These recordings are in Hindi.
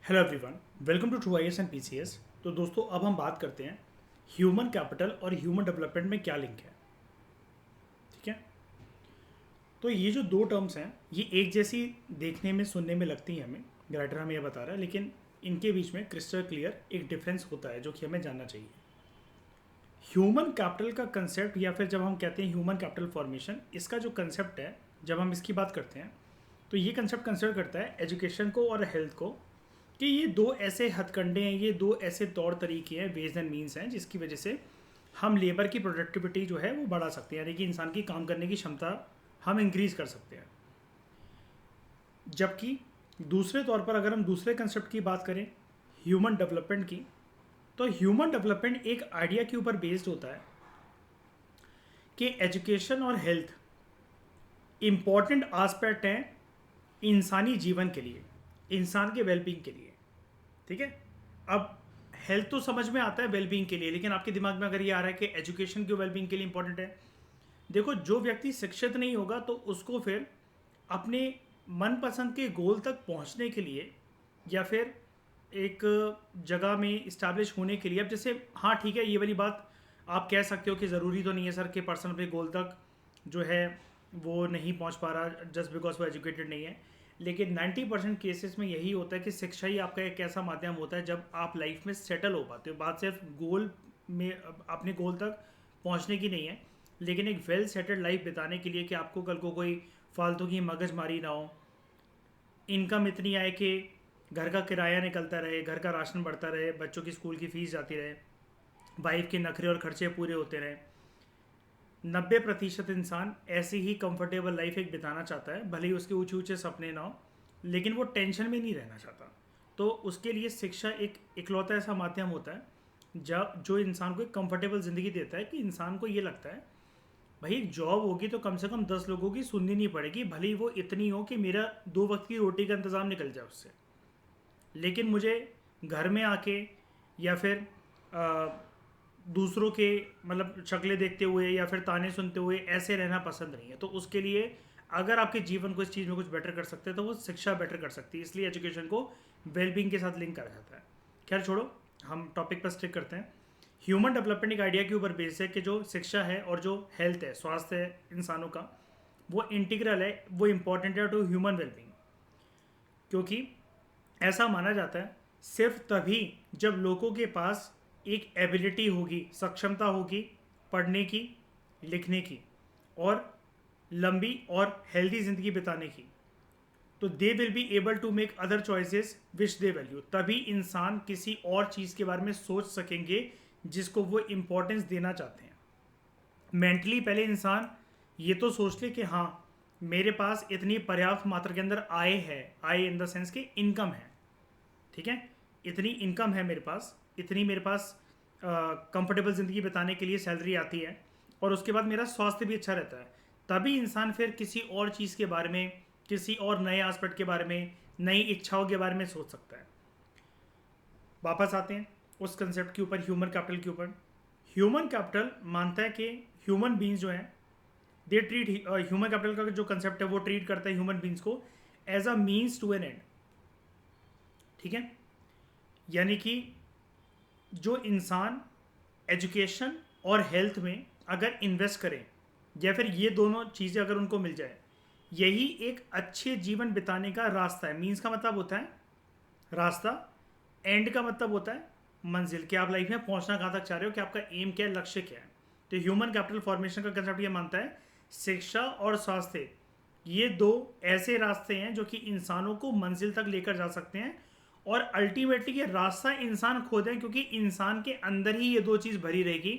Hello everyone, welcome to true IAS and PCS. तो दोस्तों, अब हम बात करते हैं ह्यूमन कैपिटल और ह्यूमन डेवलपमेंट में क्या लिंक है। ठीक है। तो ये जो दो टर्म्स हैं ये एक जैसी देखने में सुनने में लगती हैं हमें, राइटर हमें ये बता रहा है, लेकिन इनके बीच में क्रिस्टल क्लियर एक डिफरेंस होता है जो कि हमें जानना चाहिए। ह्यूमन कैपिटल का कंसेप्ट, या फिर जब हम कहते हैं ह्यूमन कैपिटल फॉर्मेशन, इसका जो कंसेप्ट है जब हम इसकी बात करते हैं तो ये कंसेप्ट कंसिडर करता है एजुकेशन को और हेल्थ को, कि ये दो ऐसे हथकंडे हैं, ये दो ऐसे तौर तरीके हैं, वेज एंड मीन्स हैं, जिसकी वजह से हम लेबर की प्रोडक्टिविटी जो है वो बढ़ा सकते हैं, यानी कि इंसान की काम करने की क्षमता हम इंक्रीज कर सकते हैं। जबकि दूसरे तौर पर अगर हम दूसरे कंसेप्ट की बात करें ह्यूमन डेवलपमेंट की, तो ह्यूमन डेवलपमेंट एक आइडिया के ऊपर बेस्ड होता है कि एजुकेशन और हेल्थ इम्पॉर्टेंट आस्पेक्ट हैं इंसानी जीवन के लिए, इंसान के वेलबींग के लिए। ठीक है। अब हेल्थ तो समझ में आता है वेलबींग के लिए, लेकिन आपके दिमाग में अगर ये आ रहा है कि एजुकेशन क्यों वेलबींग के लिए इंपॉर्टेंट है, देखो, जो व्यक्ति शिक्षित नहीं होगा तो उसको फिर अपने मनपसंद के गोल तक पहुंचने के लिए, या फिर एक जगह में इस्टेब्लिश होने के लिए, अब जैसे हाँ ठीक है, ये वाली बात आप कह सकते हो कि ज़रूरी तो नहीं है सर कि पर्सन अपने गोल तक जो है वो नहीं पहुंच पा रहा जस्ट बिकॉज वो एजुकेटेड नहीं है, लेकिन 90% केसेस में यही होता है कि शिक्षा ही आपका एक ऐसा माध्यम होता है जब आप लाइफ में सेटल हो पाते हो। बात सिर्फ गोल में अपने गोल तक पहुंचने की नहीं है, लेकिन एक वेल सेटल्ड लाइफ बिताने के लिए कि आपको कल को कोई फालतू की मगजमारी ना हो, इनकम इतनी आए कि घर का किराया निकलता रहे, घर का राशन बढ़ता रहे, बच्चों की स्कूल की फीस जाती रहे, वाइफ के नखरे और खर्चे पूरे होते रहे। 90% इंसान ऐसी ही कंफर्टेबल लाइफ एक बिताना चाहता है, भले ही उसके ऊंचे ऊंचे सपने ना हो, लेकिन वो टेंशन में नहीं रहना चाहता। तो उसके लिए शिक्षा एक इकलौता ऐसा माध्यम होता है जो इंसान को एक कंफर्टेबल ज़िंदगी देता है, कि इंसान को ये लगता है भाई एक जॉब होगी तो कम से कम 10 लोगों की सुननी नहीं पड़ेगी, भले ही वो इतनी हो कि मेरा 2 वक्त की रोटी का इंतज़ाम निकल जाए उससे, लेकिन मुझे घर में आके या फिर दूसरों के मतलब शक्लें देखते हुए या फिर ताने सुनते हुए ऐसे रहना पसंद नहीं है। तो उसके लिए अगर आपके जीवन को इस चीज़ में कुछ बेटर कर सकते हैं तो वो शिक्षा बेटर कर सकती है, इसलिए एजुकेशन को वेलबींग के साथ लिंक करा जाता है। खैर छोड़ो, हम टॉपिक पर स्टिक करते हैं। ह्यूमन डेवलपमेंट एक आइडिया के ऊपर बेस है कि जो शिक्षा है और जो हेल्थ है, स्वास्थ्य है इंसानों का, वो इंटीग्रल है, वो इंपॉर्टेंट है टू ह्यूमन वेलबींग। क्योंकि ऐसा माना जाता है सिर्फ तभी जब लोगों के पास एक एबिलिटी होगी, सक्षमता होगी पढ़ने की, लिखने की और लंबी और हेल्दी ज़िंदगी बिताने की, तो they will be able to make other choices which they value. तभी इंसान किसी और चीज़ के बारे में सोच सकेंगे जिसको वो इम्पोर्टेंस देना चाहते हैं। मेंटली पहले इंसान ये तो सोच ले कि हाँ मेरे पास इतनी पर्याप्त मात्रा के अंदर आय है, आय इन द सेंस कि इनकम है। ठीक है, इतनी इनकम है मेरे पास, इतनी मेरे पास कंफर्टेबल ज़िंदगी बिताने के लिए सैलरी आती है, और उसके बाद मेरा स्वास्थ्य भी अच्छा रहता है, तभी इंसान फिर किसी और चीज़ के बारे में, किसी और नए एस्पेक्ट के बारे में, नई इच्छाओं के बारे में सोच सकता है। वापस आते हैं उस कंसेप्ट के ऊपर, ह्यूमन कैपिटल के ऊपर। ह्यूमन कैपिटल मानता है कि ह्यूमन बींग्स जो हैं दे ट्रीट, ह्यूमन कैपिटल का जो कंसेप्ट है वो ट्रीट करता है ह्यूमन बींग्स को as a means to an end. ठीक है, यानी कि जो इंसान एजुकेशन और हेल्थ में अगर इन्वेस्ट करें, या फिर ये दोनों चीज़ें अगर उनको मिल जाए, यही एक अच्छे जीवन बिताने का रास्ता है। मीन्स का मतलब होता है रास्ता, एंड का मतलब होता है मंजिल, कि आप लाइफ में पहुंचना कहाँ तक चाह रहे हो, कि आपका एम क्या है, लक्ष्य क्या है। तो ह्यूमन कैपिटल फॉर्मेशन का कंसेप्ट ये मानता है शिक्षा और स्वास्थ्य ये दो ऐसे रास्ते हैं जो कि इंसानों को मंजिल तक लेकर जा सकते हैं, और अल्टीमेटली ये रास्ता इंसान खोद है, क्योंकि इंसान के अंदर ही ये दो चीज़ भरी रहेगी।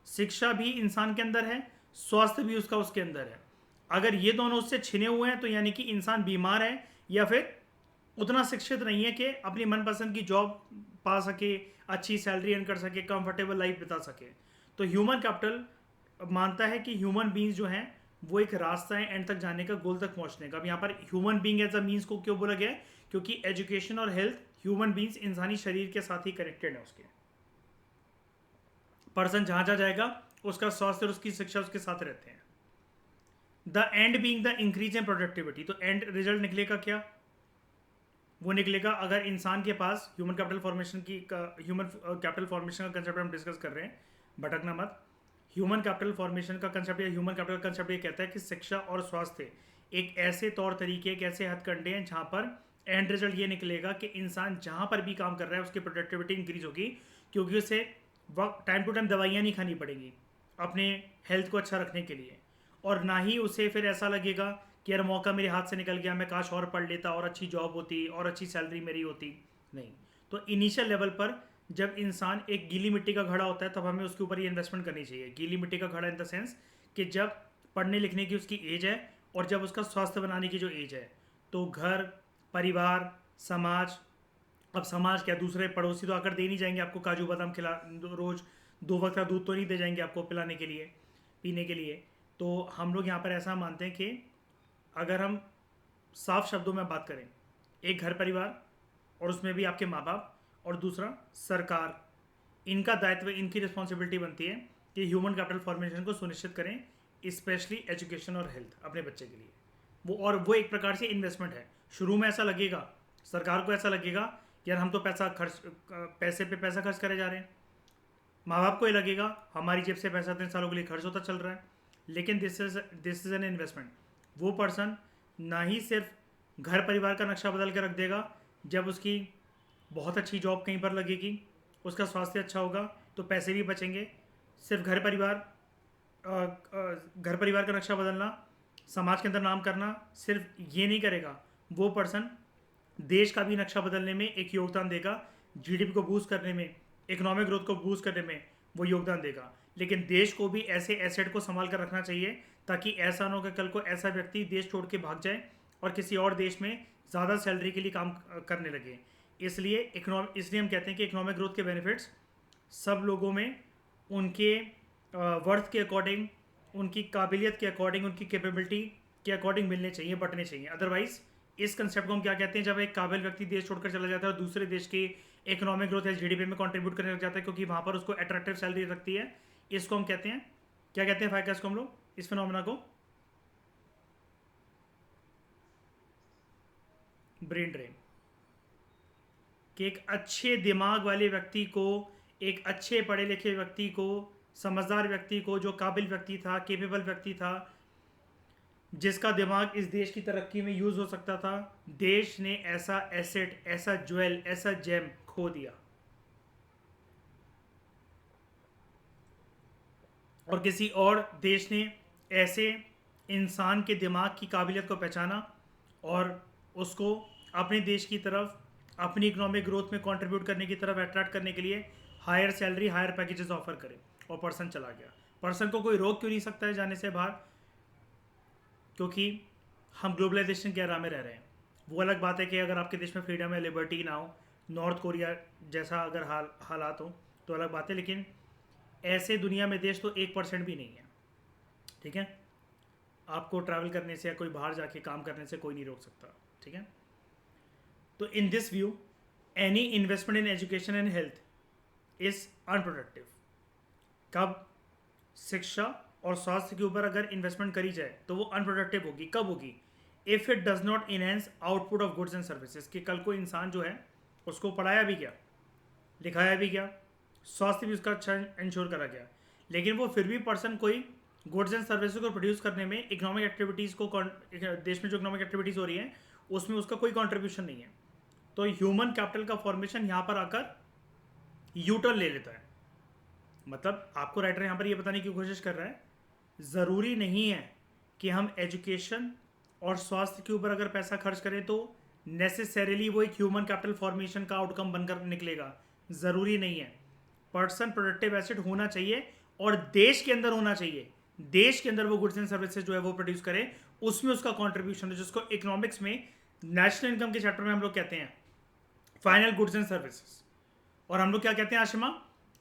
शिक्षा भी इंसान के अंदर है, स्वास्थ्य भी उसका उसके अंदर है। अगर ये दोनों उससे छिने हुए हैं तो यानी कि इंसान बीमार है, या फिर उतना शिक्षित नहीं है कि अपनी मनपसंद की जॉब पा सके, अच्छी सैलरी अर्न कर सके, कंफर्टेबल लाइफ बिता सके। तो ह्यूमन कैपिटल मानता है कि ह्यूमन बींग्स जो हैं वो एक रास्ता है एंड तक जाने का, गोल तक पहुंचने का। अब यहाँ पर human being as a means को क्यों बोला गया है, क्योंकि एजुकेशन और हेल्थ ह्यूमन बींग्स इंसानी शरीर के साथ ही कनेक्टेड है। उसके पर्सन जहां जहां जाएगा उसका स्वास्थ्य और उसकी शिक्षा उसके साथ रहते हैं। The end being the increase in productivity, तो एंड रिजल्ट निकलेगा क्या, वो निकलेगा अगर इंसान के पास ह्यूमन कैपिटल फॉर्मेशन का कंसेप्ट हम डिस्कस कर रहे हैं, भटकना मत। ह्यूमन कैपिटल फॉर्मेशन का कंसेप्ट या ह्यूमन कैपिटल कंसेप्ट ये कहता है कि शिक्षा और स्वास्थ्य एक ऐसे तौर तरीके, एक ऐसे हथकंडे हैं जहाँ पर एंड रिजल्ट ये निकलेगा कि इंसान जहाँ पर भी काम कर रहा है उसकी प्रोडक्टिविटी इंक्रीज होगी, क्योंकि उसे वक्त टाइम टू टाइम दवाइयाँ नहीं खानी पड़ेंगी अपने हेल्थ को अच्छा रखने के लिए, और ना ही उसे फिर ऐसा लगेगा कि यार मौका मेरे हाथ से निकल गया, मैं काश और पढ़ लेता और अच्छी जॉब होती और अच्छी सैलरी मेरी होती। नहीं, तो इनिशियल लेवल पर जब इंसान एक गीली मिट्टी का घड़ा होता है तब हमें उसके ऊपर ये इन्वेस्टमेंट करनी चाहिए। गीली मिट्टी का घड़ा इन द सेंस कि जब पढ़ने लिखने की उसकी एज है और जब उसका स्वास्थ्य बनाने की जो एज है, तो घर, परिवार, समाज, अब समाज क्या, दूसरे पड़ोसी तो आकर दे नहीं जाएंगे आपको काजू बादाम खिला, रोज 2 वक्त का दूध तो नहीं दे जाएंगे आपको पिलाने के लिए, पीने के लिए। तो हम लोग यहाँ पर ऐसा मानते हैं कि अगर हम साफ शब्दों में बात करें, एक घर परिवार और उसमें भी आपके माँ बाप और दूसरा सरकार, इनका दायित्व, इनकी रिस्पॉन्सिबिलिटी बनती है कि ह्यूमन कैपिटल फॉर्मेशन को सुनिश्चित करें, स्पेशली एजुकेशन और हेल्थ अपने बच्चे के लिए। वो एक प्रकार से इन्वेस्टमेंट है। शुरू में ऐसा लगेगा, सरकार को ऐसा लगेगा यार हम तो पैसे पे पैसा खर्च करे जा रहे हैं, माँ बाप को ये लगेगा हमारी जेब से पैसा 3 सालों के लिए खर्च होता चल रहा है, लेकिन दिस इज़ एन इन्वेस्टमेंट। वो पर्सन ना ही सिर्फ घर परिवार का नक्शा बदल के रख देगा, जब उसकी बहुत अच्छी जॉब कहीं पर लगेगी, उसका स्वास्थ्य अच्छा होगा तो पैसे भी बचेंगे। सिर्फ घर परिवार का नक्शा बदलना, समाज के अंदर नाम करना, सिर्फ ये नहीं करेगा, वो पर्सन देश का भी नक्शा बदलने में एक योगदान देगा, जीडीपी को बूस्ट करने में, इकोनॉमिक ग्रोथ को बूस्ट करने में वो योगदान देगा। लेकिन देश को भी ऐसे एसेट को संभाल कर रखना चाहिए ताकि ऐसा ना हो कि कल को ऐसा व्यक्ति देश छोड़ के भाग जाए और किसी और देश में ज़्यादा सैलरी के लिए काम करने लगे। इसलिए हम कहते हैं कि इकोनॉमिक ग्रोथ के बेनिफिट्स सब लोगों में उनके वर्थ के अकॉर्डिंग, उनकी काबिलियत के अकॉर्डिंग, उनकी कैपेबिलिटी के अकॉर्डिंग मिलने चाहिए, बटने चाहिए। अदरवाइज इस कंसेप्ट को हम क्या कहते हैं, जब एक काबिल व्यक्ति देश छोड़कर चला जाता है और दूसरे देश की इकोनॉमिक ग्रोथ या जीडीपी में कंट्रीब्यूट करने लग जाता है क्योंकि वहाँ पर उसको अट्रैक्टिव सैलरी रखती है, इसको हम कहते हैं, क्या कहते हैं फाइका, इसको हम लोग, इस फिनोमेना को ब्रेन ड्रेन। कि एक अच्छे दिमाग वाले व्यक्ति को, एक अच्छे पढ़े लिखे व्यक्ति को, समझदार व्यक्ति को, जो काबिल व्यक्ति था, केपेबल व्यक्ति था, जिसका दिमाग इस देश की तरक्की में यूज हो सकता था, देश ने ऐसा एसेट, ऐसा ज्वेल, ऐसा जेम खो दिया। और किसी और देश ने ऐसे इंसान के दिमाग की काबिलियत को पहचाना और उसको अपने देश की तरफ, अपनी इकोनॉमिक ग्रोथ में कंट्रीब्यूट करने की तरफ अट्रैक्ट करने के लिए higher salary, higher packages offer करे, और पर्सन चला गया। पर्सन को कोई रोक क्यों नहीं सकता है जाने से बाहर? क्योंकि हम ग्लोबलाइजेशन के एरा में रह रहे हैं। वो अलग बात है कि अगर आपके देश में फ्रीडम है, लिबर्टी ना हो, नॉर्थ कोरिया जैसा अगर हालात हो तो अलग बात है, लेकिन ऐसे दुनिया में देश तो 1% भी नहीं है, ठीक है? आपको ट्रैवल करने से या कोई बाहर जाके काम करने से कोई नहीं रोक सकता, ठीक है? तो in this view, any investment in education and health is unproductive. कब? शिक्षा और स्वास्थ्य के ऊपर अगर इन्वेस्टमेंट करी जाए तो वो अनप्रोडक्टिव होगी। कब होगी? If it does not enhance output of goods and services. कि कल को इंसान जो है उसको पढ़ाया भी गया, लिखाया भी गया, स्वास्थ्य भी उसका अच्छा इंश्योर करा गया, लेकिन वो फिर भी पर्सन कोई गुड्स एंड सर्विसेज को प्रोड्यूस करने में, इकोनॉमिक एक्टिविटीज़ को, देश में जो इकोनॉमिक एक्टिविटीज़ हो रही हैं उसमें उसका कोई कॉन्ट्रीब्यूशन नहीं है, तो ह्यूमन कैपिटल का फॉर्मेशन यहाँ पर आकर यूटर्न ले लेता है। मतलब आपको राइटर यहाँ पर ये बताने की कोशिश कर रहा है, ज़रूरी नहीं है कि हम एजुकेशन और स्वास्थ्य के ऊपर अगर पैसा खर्च करें तो नेसेसरीली वो एक ह्यूमन कैपिटल फॉर्मेशन का आउटकम बनकर निकलेगा। ज़रूरी नहीं है। पर्सन प्रोडक्टिव एसेट होना चाहिए और देश के अंदर होना चाहिए। देश के अंदर वो गुड्स एंड सर्विसेज जो है वो प्रोड्यूस करे, उसमें उसका कॉन्ट्रीब्यूशन है, जिसको इकोनॉमिक्स में नेशनल इनकम के चैप्टर में हम लोग कहते हैं फाइनल गुड्स एंड सर्विसेज। और हम लोग क्या कहते हैं आशिमा,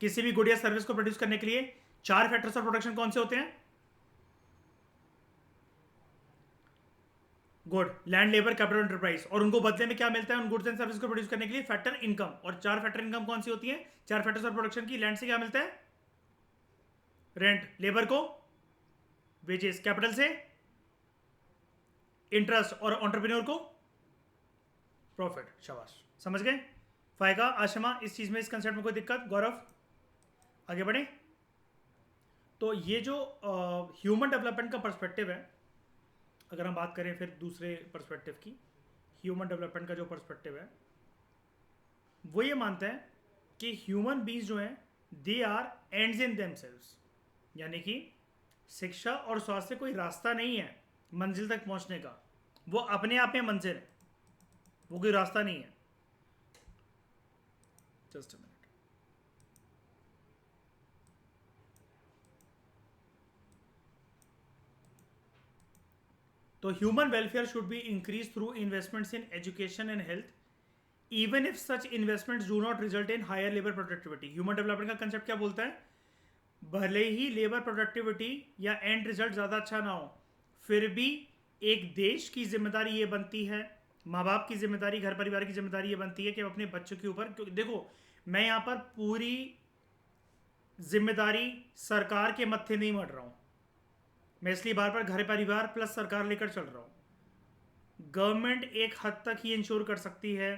किसी भी गुड या सर्विस को प्रोड्यूस करने के लिए 4 फैक्टर्स ऑफ प्रोडक्शन कौन से होते हैं? Good, land, labour, capital, enterprise. और उनको बदले में क्या मिलता है उन गुड्स एंड सर्विस को प्रोड्यूस करने के लिए? Factor income. और 4 फैक्टर इनकम कौन सी होती है? 4 फैक्टर्स ऑफ प्रोडक्शन की। लैंड से क्या मिलता है? रेंट। लेबर को वेजेस। कैपिटल से इंटरेस्ट। और एंटरप्रेन्योर को प्रॉफिट। शाबाश, समझ गए। फायका, आशमा, इस चीज़ में, इस कंसेप्ट में कोई दिक्कत? गौरव आगे बढ़े। तो ये जो ह्यूमन डेवलपमेंट का पर्सपेक्टिव है, अगर हम बात करें फिर दूसरे पर्सपेक्टिव की, ह्यूमन डेवलपमेंट का जो पर्सपेक्टिव है वो ये मानता है कि ह्यूमन बींग्स जो हैं they are ends in themselves, यानी कि शिक्षा और स्वास्थ्य कोई रास्ता नहीं है मंजिल तक पहुंचने का, वो अपने आप में मंजिल है, वो कोई रास्ता नहीं है। Just a minute. तो human welfare should be increase through investments in education and health, even if such investments do not result in higher labour productivity. Human development का कंसेप्ट क्या बोलता है? भले ही लेबर प्रोडक्टिविटी या एंड रिजल्ट ज़्यादा अच्छा ना हो, फिर भी एक देश की जिम्मेदारी ये बनती है, माँ बाप की जिम्मेदारी, घर परिवार की जिम्मेदारी ये बनती है कि अपने बच्चों के ऊपर, क्योंकि देखो मैं यहाँ पर पूरी जिम्मेदारी सरकार के मत्थे नहीं मर रहा हूँ, मैं इसलिए बार बार घर परिवार प्लस सरकार लेकर चल रहा हूँ। गवर्नमेंट एक हद तक ही इंश्योर कर सकती है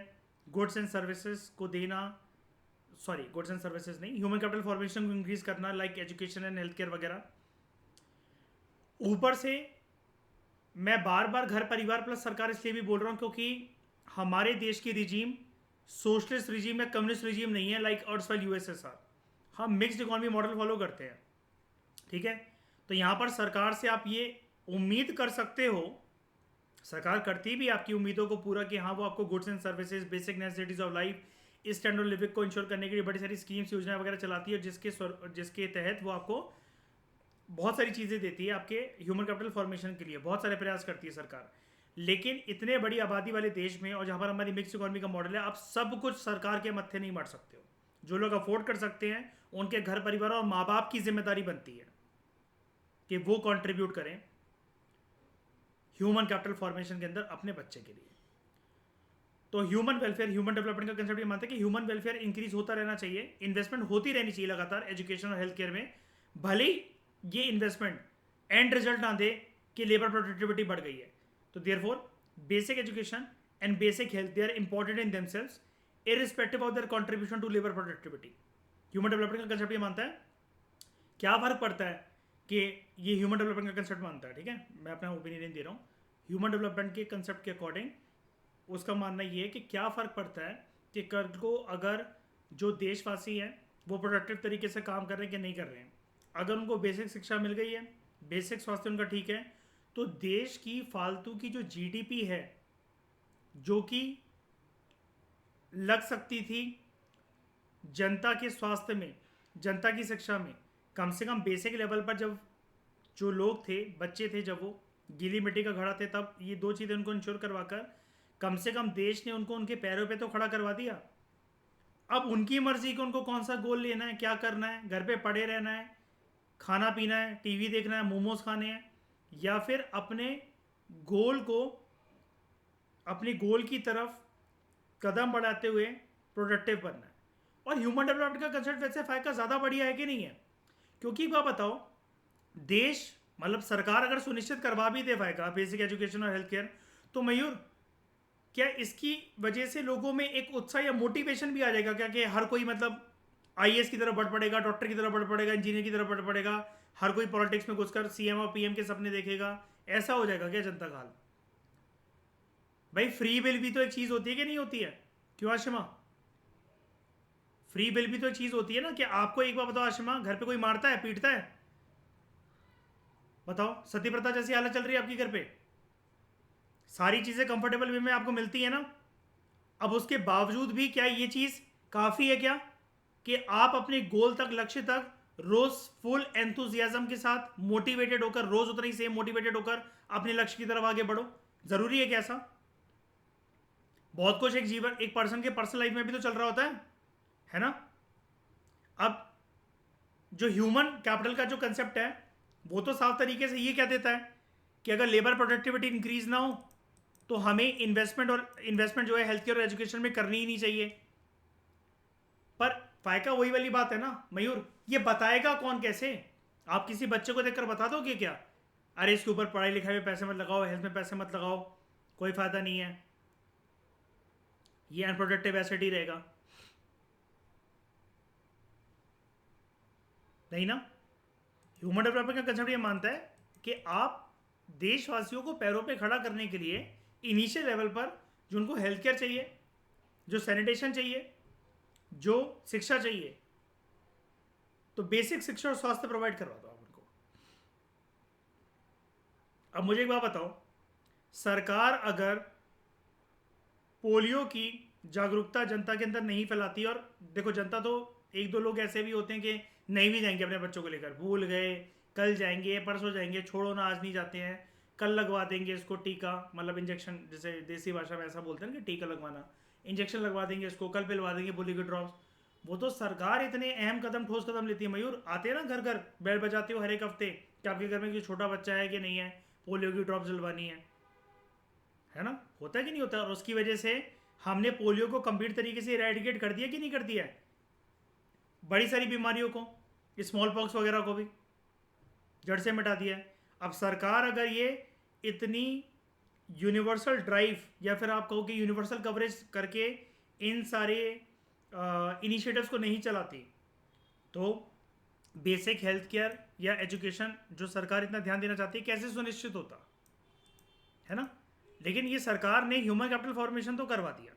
गुड्स एंड सर्विसेज को देना, सॉरी गुड्स एंड सर्विसेज नहीं, ह्यूमन कैपिटल फॉर्मेशन को इंक्रीज करना, like education and health care वगैरह। ऊपर से मैं बार बार घर परिवार प्लस सरकार इसलिए भी बोल रहा हूँ क्योंकि हमारे देश की रिजीम सोशलिस्ट रिजीम या कम्युनिस्ट रिजीम नहीं है लाइक अर्सवाइल यूएसएसआर, हम मिक्स्ड इकोनॉमी मॉडल फॉलो करते हैं, ठीक है। तो यहाँ पर सरकार से आप ये उम्मीद कर सकते हो, सरकार करती भी आपकी उम्मीदों को पूरा कि हाँ वो आपको goods and services, basic necessities of life, standard living को इंश्योर करने के लिए बड़ी सारी स्कीम्स, योजनाएं वगैरह चलाती है, जिसके तहत वो आपको बहुत सारी चीज़ें देती है आपके ह्यूमन कैपिटल फॉर्मेशन के लिए, बहुत सारे प्रयास करती है सरकार। लेकिन इतने बड़ी आबादी वाले देश में और जहाँ पर हमारी मिक्स इकोनॉमी का मॉडल है, आप सब कुछ सरकार के मत्थे नहीं मार सकते हो। जो लोग अफोर्ड कर सकते हैं उनके घर परिवार और माँ बाप की जिम्मेदारी बनती है कि वो कंट्रीब्यूट करें ह्यूमन कैपिटल फॉर्मेशन के अंदर अपने बच्चे के लिए। तो ह्यूमन वेलफेयर, ह्यूमन डेवलपमेंट का कंसेप्ट ये मानते हैं कि ह्यूमन वेलफेयर इंक्रीज होता रहना चाहिए, इन्वेस्टमेंट होती रहनी चाहिए लगातार एजुकेशन और हेल्थ केयर में, भले ये इन्वेस्टमेंट एंड रिजल्ट ना दे कि लेबर प्रोडक्टिविटी बढ़ गई है। तो therefore basic education and basic health they are important in themselves irrespective of their contribution to labour productivity. Human development का कंसेप्ट ये मानता है, क्या फर्क पड़ता है कि ये ह्यूमन डेवलपमेंट का कंसेप्ट मानता है, ठीक है, मैं अपना ओपिनियन दे रहा हूँ। ह्यूमन डेवलपमेंट के कंसेप्ट के अकॉर्डिंग उसका मानना ये है कि क्या फ़र्क पड़ता है कि कल को अगर जो देशवासी हैं वो प्रोडक्टिव तरीके से काम कर रहे हैं कि नहीं कर रहे हैं, अगर उनको बेसिक शिक्षा मिल गई है, बेसिक स्वास्थ्य उनका ठीक है, तो देश की फालतू की जो जीडीपी है जो कि लग सकती थी जनता के स्वास्थ्य में, जनता की शिक्षा में, कम से कम बेसिक लेवल पर जब जो लोग थे, बच्चे थे, जब वो गीली मिट्टी का घड़ा थे, तब ये दो चीज़ें उनको इंश्योर करवाकर कम से कम देश ने उनको उनके पैरों पे तो खड़ा करवा दिया। अब उनकी मर्जी कि उनको कौन सा गोल लेना है, क्या करना है, घर पे पड़े रहना है, खाना पीना है, टीवी देखना है, मोमोज खाने हैं, या फिर अपने गोल को, अपने गोल की तरफ कदम बढ़ाते हुए प्रोडक्टिव बनना है। और ह्यूमन डेवलपमेंट का कंसेप्ट वैसे फायदा ज़्यादा बढ़िया है कि नहीं है? क्योंकि क्या बताओ, देश मतलब सरकार अगर सुनिश्चित करवा भी दे फायदा बेसिक एजुकेशन और हेल्थ केयर, तो मयूर क्या इसकी वजह से लोगों में एक उत्साह या मोटिवेशन भी आ जाएगा क्या कि हर कोई मतलब आईएएस की तरफ बढ़ पड़ेगा, डॉक्टर की तरफ बढ़ पड़ेगा, इंजीनियर की तरफ बढ़ पड़ेगा, हर कोई पॉलिटिक्स में घुसकर सीएम और पीएम के सपने देखेगा? ऐसा हो जाएगा क्या जनता का हाल? भाई फ्री बिल भी तो एक चीज़ होती है कि नहीं होती है? क्यों आशिमा? फ्री बिल भी तो एक चीज़ होती है ना। कि आपको एक बार बताओ आशिमा, घर पे कोई मारता है, पीटता है? बताओ, सती प्रथा जैसी हालत चल रही है आपकी घर पे, सारी चीज़ें कंफर्टेबल वे में आपको मिलती है ना, अब उसके बावजूद भी क्या ये चीज़ काफ़ी है क्या कि आप अपने गोल तक, लक्ष्य तक रोज फुल एंथुजियाज्म के साथ मोटिवेटेड होकर, रोज उतना ही सेम मोटिवेटेड होकर अपने लक्ष्य की तरफ आगे बढ़ो? जरूरी है क्या ऐसा? बहुत कुछ एक जीवन, एक पर्सन के पर्सनल लाइफ में भी तो चल रहा होता है ना। अब जो ह्यूमन कैपिटल का जो कंसेप्ट है वो तो साफ तरीके से ये क्या देता है कि अगर लेबर प्रोडक्टिविटी इंक्रीज ना हो तो हमें इन्वेस्टमेंट जो है हेल्थ केयर और एजुकेशन में करनी ही नहीं चाहिए। पर फायका वही वाली बात है ना मयूर, ये बताएगा कौन कैसे? आप किसी बच्चे को देखकर बता दोगे क्या, अरे इसके ऊपर पढ़ाई लिखाई में पैसे मत लगाओ, हेल्थ में पैसे मत लगाओ, कोई फायदा नहीं है? ये अनप्रोडक्टिव एसेट ही रहेगा, नहीं ना। ह्यूमन डेवलपमेंट का कंसेप्ट ये मानता है कि आप देशवासियों को पैरों पे खड़ा करने के लिए इनिशियल लेवल पर जो उनको हेल्थ केयर चाहिए, जो सैनिटेशन चाहिए, जो शिक्षा चाहिए, तो बेसिक शिक्षा और स्वास्थ्य प्रोवाइड करवा दो आप उनको। अब मुझे एक बात बताओ, सरकार अगर पोलियो की जागरूकता जनता के अंदर नहीं फैलाती, और देखो जनता तो एक दो लोग ऐसे भी होते हैं कि नहीं भी जाएंगे अपने बच्चों को लेकर, भूल गए, कल जाएंगे, परसों जाएंगे, छोड़ो ना आज नहीं जाते हैं, कल लगवा देंगे इसको टीका, मतलब इंजेक्शन, जैसे देसी भाषा में ऐसा बोलते हैं कि टीका लगवाना, इंजेक्शन लगवा देंगे इसको, कल पिलवा देंगे पोलियो के ड्रॉप्स। वो तो सरकार इतने अहम कदम, ठोस कदम लेती है। मयूर, आते हैं ना घर घर, बेल बजाते हो हर एक हफ्ते कि आपके घर में कोई छोटा बच्चा है कि नहीं है, पोलियो की ड्रॉप्स दिलवानी है ना, होता है कि नहीं होता। और उसकी वजह से हमने पोलियो को कंप्लीट तरीके से इरेडिकेट कर दिया कि नहीं कर दिया है, बड़ी सारी बीमारियों को, स्मॉल पॉक्स वगैरह को भी जड़ से मिटा दिया है। अब सरकार अगर ये इतनी यूनिवर्सल ड्राइव, या फिर आप कहो कि यूनिवर्सल कवरेज करके इन सारे इनिशिएटिव्स को नहीं चलाती, तो बेसिक हेल्थ केयर या एजुकेशन जो सरकार इतना ध्यान देना चाहती है कैसे सुनिश्चित होता, है ना। लेकिन ये सरकार ने ह्यूमन कैपिटल फॉर्मेशन तो करवा दिया,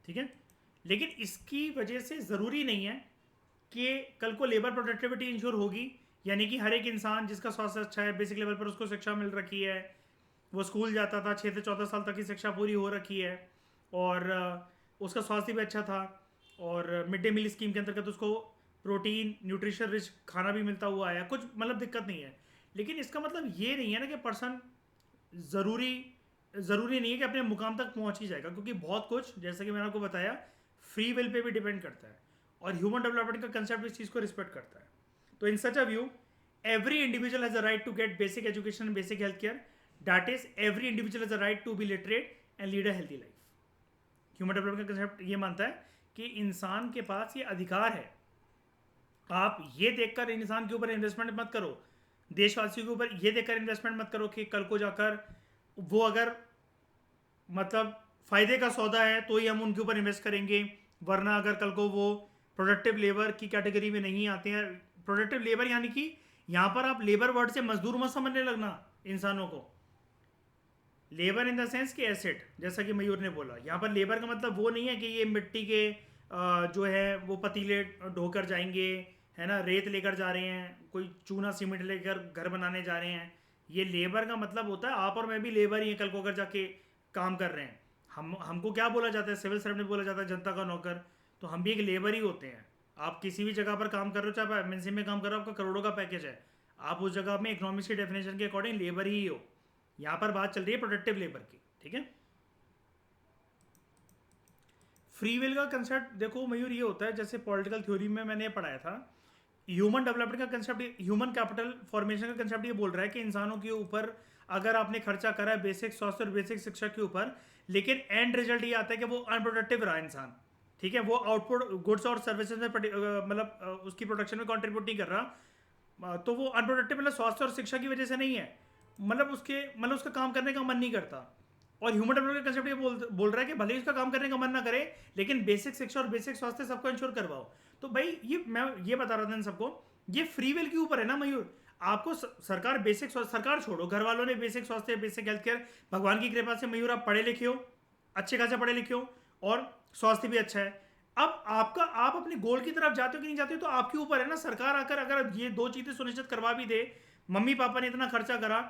ठीक है, लेकिन इसकी वजह से ज़रूरी नहीं है कि कल को लेबर प्रोडक्टिविटी इंश्योर होगी, यानी कि हर एक इंसान जिसका स्वास्थ्य अच्छा है, बेसिक लेवल पर उसको शिक्षा मिल रखी है, वो स्कूल जाता था, 6 से 14 साल तक की शिक्षा पूरी हो रखी है, और उसका स्वास्थ्य भी अच्छा था, और मिड डे मील स्कीम के अंतर्गत उसको प्रोटीन न्यूट्रिशन रिच खाना भी मिलता हुआ आया, कुछ मतलब दिक्कत नहीं है। लेकिन इसका मतलब ये नहीं है ना कि पर्सन ज़रूरी नहीं है कि अपने मुकाम तक पहुंच ही जाएगा, क्योंकि बहुत कुछ, जैसे कि मैंने आपको बताया, फ्री विल पे भी डिपेंड करता है, और ह्यूमन डेवलपमेंट का कंसेप्ट इस चीज़ को रिस्पेक्ट करता है। तो in such a view, every individual has a right to get basic education and basic health care. That is, every individual has a right to be literate and lead a healthy life. Human development का कंसेप्ट ये मानता है कि इंसान के पास ये अधिकार है। आप ये देखकर इंसान के ऊपर इन्वेस्टमेंट मत करो, देशवासियों के ऊपर ये देखकर इन्वेस्टमेंट मत करो कि कल को जाकर वो अगर मतलब फ़ायदे का सौदा है तो ही हम उनके ऊपर इन्वेस्ट करेंगे, वरना अगर कल को वो प्रोडक्टिव लेबर की कैटेगरी में नहीं आते हैं। प्रोडक्टिव लेबर यानी कि यहाँ पर आप लेबर वर्ड से मजदूर मत समझने लगना इंसानों को, लेबर इन द सेंस कि एसेट, जैसा कि मयूर ने बोला, यहाँ पर लेबर का मतलब वो नहीं है कि ये मिट्टी के जो है वो पतीले ढोकर जाएंगे, है ना, रेत लेकर जा रहे हैं, कोई चूना सीमेंट लेकर घर बनाने जा रहे हैं। ये लेबर का मतलब होता है आप और मैं भी लेबर ही हैं, कल को अगर जाके काम कर रहे हैं। हमको क्या बोला जाता है, सिविल सर्वेंट बोला जाता है, जनता का नौकर, तो हम भी एक लेबर ही होते हैं। आप किसी भी जगह पर काम कर रहे हो, चाहे आप एमएनसी में काम कर रहे हो, आपका करोड़ों का पैकेज है, आप उस जगह में इकोनॉमिक्स की डेफिनेशन के अकॉर्डिंग लेबर ही हो। यहाँ पर बात चल रही है प्रोडक्टिव लेबर की, ठीक है। फ्री विल का कंसेप्ट देखो मयूर, ये होता है जैसे पॉलिटिकल थ्योरी में मैंने पढ़ाया था, ह्यूमन डेवलपमेंट का कंसेप्ट, ह्यूमन कैपिटल फॉर्मेशन का कंसेप्ट ये बोल रहा है कि इंसानों के ऊपर अगर आपने खर्चा करा है बेसिक स्वास्थ्य और बेसिक शिक्षा के ऊपर, लेकिन एंड रिजल्ट ये आता है कि वो अनप्रोडक्टिव रहा इंसान, ठीक है, वो आउटपुट गुड्स और सर्विसेज में मतलब उसकी प्रोडक्शन में कंट्रीब्यूट नहीं कर रहा, तो वो अनप्रोडक्टिव मतलब स्वास्थ्य और शिक्षा की वजह से नहीं है, मतलब उसका काम करने का मन नहीं करता। और ह्यूमन डेवलपमेंट कंसेप्ट ये बोल रहा है कि भले ही उसका काम करने का मन ना करे, लेकिन बेसिक शिक्षा और बेसिक स्वास्थ्य सबको इंश्योर करवाओ। तो भाई ये मैं ये बता रहा था इन सबको, ये फ्री विल के ऊपर है ना मयूर। आपको सरकार बेसिक सरकार छोड़ो, घर वालों ने बेसिक स्वास्थ्य बेसिक हेल्थ केयर, भगवान की कृपा से मयूर आप पढ़े लिखे हो, अच्छे खासे पढ़े लिखे हो, और स्वास्थ्य भी अच्छा है। अब आप अपने गोल की तरफ जाते हो कि नहीं जाते हो, तो आपके ऊपर है ना। सरकार आकर अगर ये दो चीज़ें सुनिश्चित करवा भी दे, मम्मी पापा ने इतना खर्चा करा,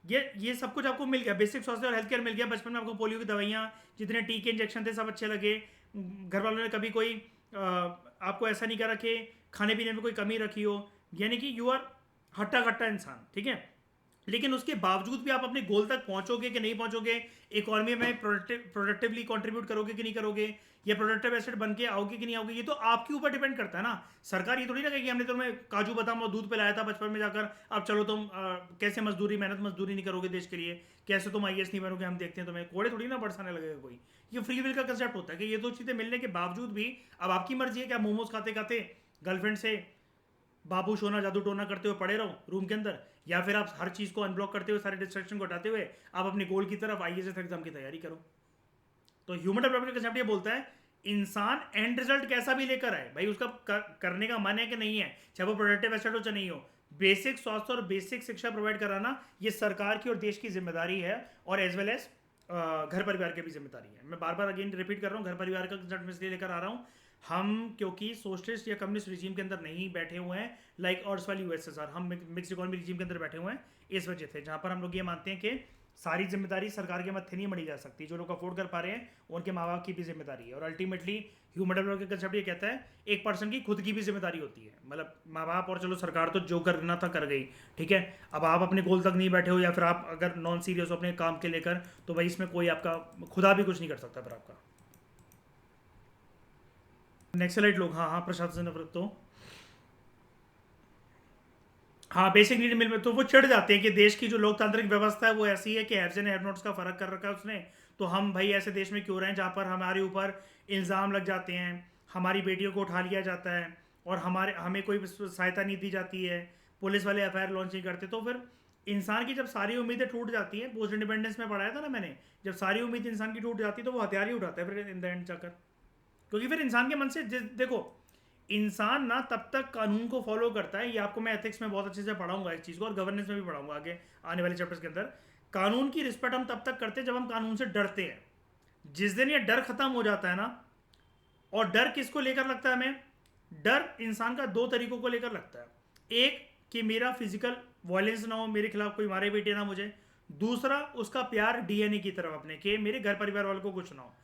ये सब कुछ आपको मिल गया, बेसिक स्वास्थ्य और हेल्थ केयर मिल गया, बचपन में आपको पोलियो की दवाइयाँ, जितने टीके इंजेक्शन थे सब अच्छे लगे, घर वालों ने कभी कोई आपको ऐसा नहीं करा कि खाने पीने में कोई कमी रखी हो, यानी कि यू आर हट्टा कट्टा इंसान, ठीक है। लेकिन उसके बावजूद भी आप अपने गोल तक पहुंचोगे कि नहीं पहुंचोगे, इकोनॉमी में प्रोडक्टिवली कंट्रीब्यूट करोगे कि नहीं करोगे, या प्रोडक्टिव एसेट बन के आओगे कि नहीं आओगे, ये तो आपके ऊपर डिपेंड करता है ना। सरकार ये थोड़ी ना कहेगी हमने तुम्हें काजू बादाम और दूध पिलाया था बचपन में जाकर, अब चलो तुम कैसे मेहनत मजदूरी नहीं करोगे देश के लिए, कैसे तुम आईएएस नहीं बनोगे, हम देखते हैं तुम्हें, कोड़े थोड़ी ना बरसाने लगेगा कोई। ये फ्री विल का कंसेप्ट होता है कि ये दो चीज़ें मिलने के बावजूद भी अब आपकी मर्जी है कि आप मोमोज खाते खाते गर्लफ्रेंड से बाबू सोना जादू टोना करते हुए पड़े रहो रूम के अंदर, या फिर आप हर चीज़ को अनब्लॉक करते हुए, सारे डिस्ट्रैक्शन को हटाते हुए आप अपने गोल की तरफ आईएएस एग्जाम की तैयारी करो। तो ह्यूमन डेवलपमेंट कंसेप्ट ये बोलता है इंसान एंड रिजल्ट कैसा भी लेकर आए, भाई उसका करने का मन है कि नहीं है, चाहे वो प्रोडक्टिव एसेट हो चाहे नहीं हो, बेसिक स्वास्थ्य और बेसिक शिक्षा प्रोवाइड कराना ये सरकार की और देश की जिम्मेदारी है, और एज वेल एज घर परिवार की भी जिम्मेदारी है। मैं बार बार अगेन रिपीट कर रहा हूँ, घर परिवार का कंसेप्ट में इसलिए लेकर आ रहा हूँ, हम क्योंकि सोशलिस्ट या कम्युनिस्ट रिजीम के अंदर नहीं बैठे हुए हैं लाइक ऑर्स वाली यूएसएसआर, हम मिक्स इकोनॉमी रिजीम के अंदर बैठे हुए हैं इस वजह से, जहाँ पर हम लोग ये मानते हैं कि सारी जिम्मेदारी सरकार के मत्थे नहीं मढ़ी जा सकती, जो लोग अफोर्ड कर पा रहे हैं उनके माँ बाप की भी जिम्मेदारी है। और अल्टीमेटली ह्यूमन डेवलपमेंट का कंसेप्ट ये कहता है एक पर्सन की खुद की भी जिम्मेदारी होती है, मतलब माँ बाप और चलो सरकार तो जो करना था कर गई, ठीक है, अब आप अपने गोल तक नहीं बैठे हो या फिर आप अगर नॉन सीरियस हो अपने काम के लेकर, तो भाई इसमें कोई आपका खुदा भी कुछ नहीं कर सकता फिर आपका। नेक्स्ट स्लाइड लोग, हाँ हाँ प्रशासन से नफरत, तो हाँ बेसिक नीड मिल में तो वो चिढ़ जाते हैं कि देश की जो लोकतांत्रिक व्यवस्था है वो ऐसी है कि हैव्स एंड हैव नॉट्स का फर्क कर रखा है उसने, तो हम भाई ऐसे देश में क्यों रहे हैं जहाँ पर हमारे ऊपर इल्ज़ाम लग जाते हैं, हमारी बेटियों को उठा लिया जाता है और हमें कोई सहायता नहीं दी जाती है, पुलिस वाले एफ लॉन्च नहीं करते। तो फिर इंसान की जब सारी उम्मीदें टूट जाती हैं, पोस्ट इंडिपेंडेंस में पढ़ाया था ना मैंने, जब सारी उम्मीद इंसान की टूट जाती है तो वो हथियार ही उठाता है फिर इन द एंड जाकर, क्योंकि फिर इंसान के मन से देखो इंसान ना तब तक कानून को फॉलो करता है, ये आपको मैं एथिक्स में बहुत अच्छे से पढ़ाऊंगा इस चीज़ को, और गवर्नेंस में भी पढ़ाऊंगा आगे आने वाले चैप्टर्स के अंदर। कानून की रिस्पेक्ट हम तब तक करते हैं जब हम कानून से डरते हैं। जिस दिन ये डर खत्म हो जाता है ना, और डर किसको लेकर लगता है हमें, डर इंसान का दो तरीकों को लेकर लगता है, एक कि मेरा फिजिकल वायलेंस ना हो, मेरे खिलाफ कोई मारे पीटे ना मुझे, दूसरा उसका प्यार डीएनए की तरफ अपने के, मेरे घर परिवार वालों को कुछ ना हो।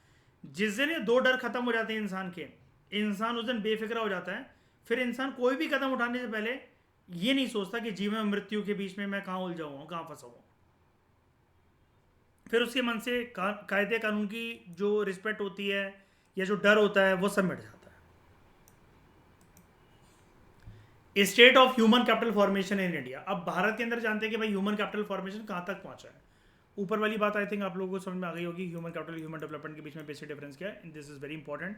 जिस दिन ये दो डर खत्म हो जाते हैं इंसान के, इंसान उस दिन बेफिक्रा हो जाता है, फिर इंसान कोई भी कदम उठाने से पहले ये नहीं सोचता कि जीवन और मृत्यु के बीच में मैं कहाँ उलझा हुआ हूँ, कहाँ फंसा हुआ हूँ। फिर उसके मन से कायदे कानून की जो रिस्पेक्ट होती है या जो डर होता है वो सब मिट जाता है। State of human capital formation in India, अब भारत के अंदर जानते हैं कि भाई ह्यूमन कैपिटल फॉर्मेशन कहाँ तक पहुंचा है। ऊपर वाली बात आई थिंक आप लोगों को समझ में आ गई होगी, ह्यूमन कैपिटल ह्यूमन डेवलपमेंट के बीच में बेसिक डिफरेंस क्या है। दिस इज़ वेरी इंपॉर्टेंट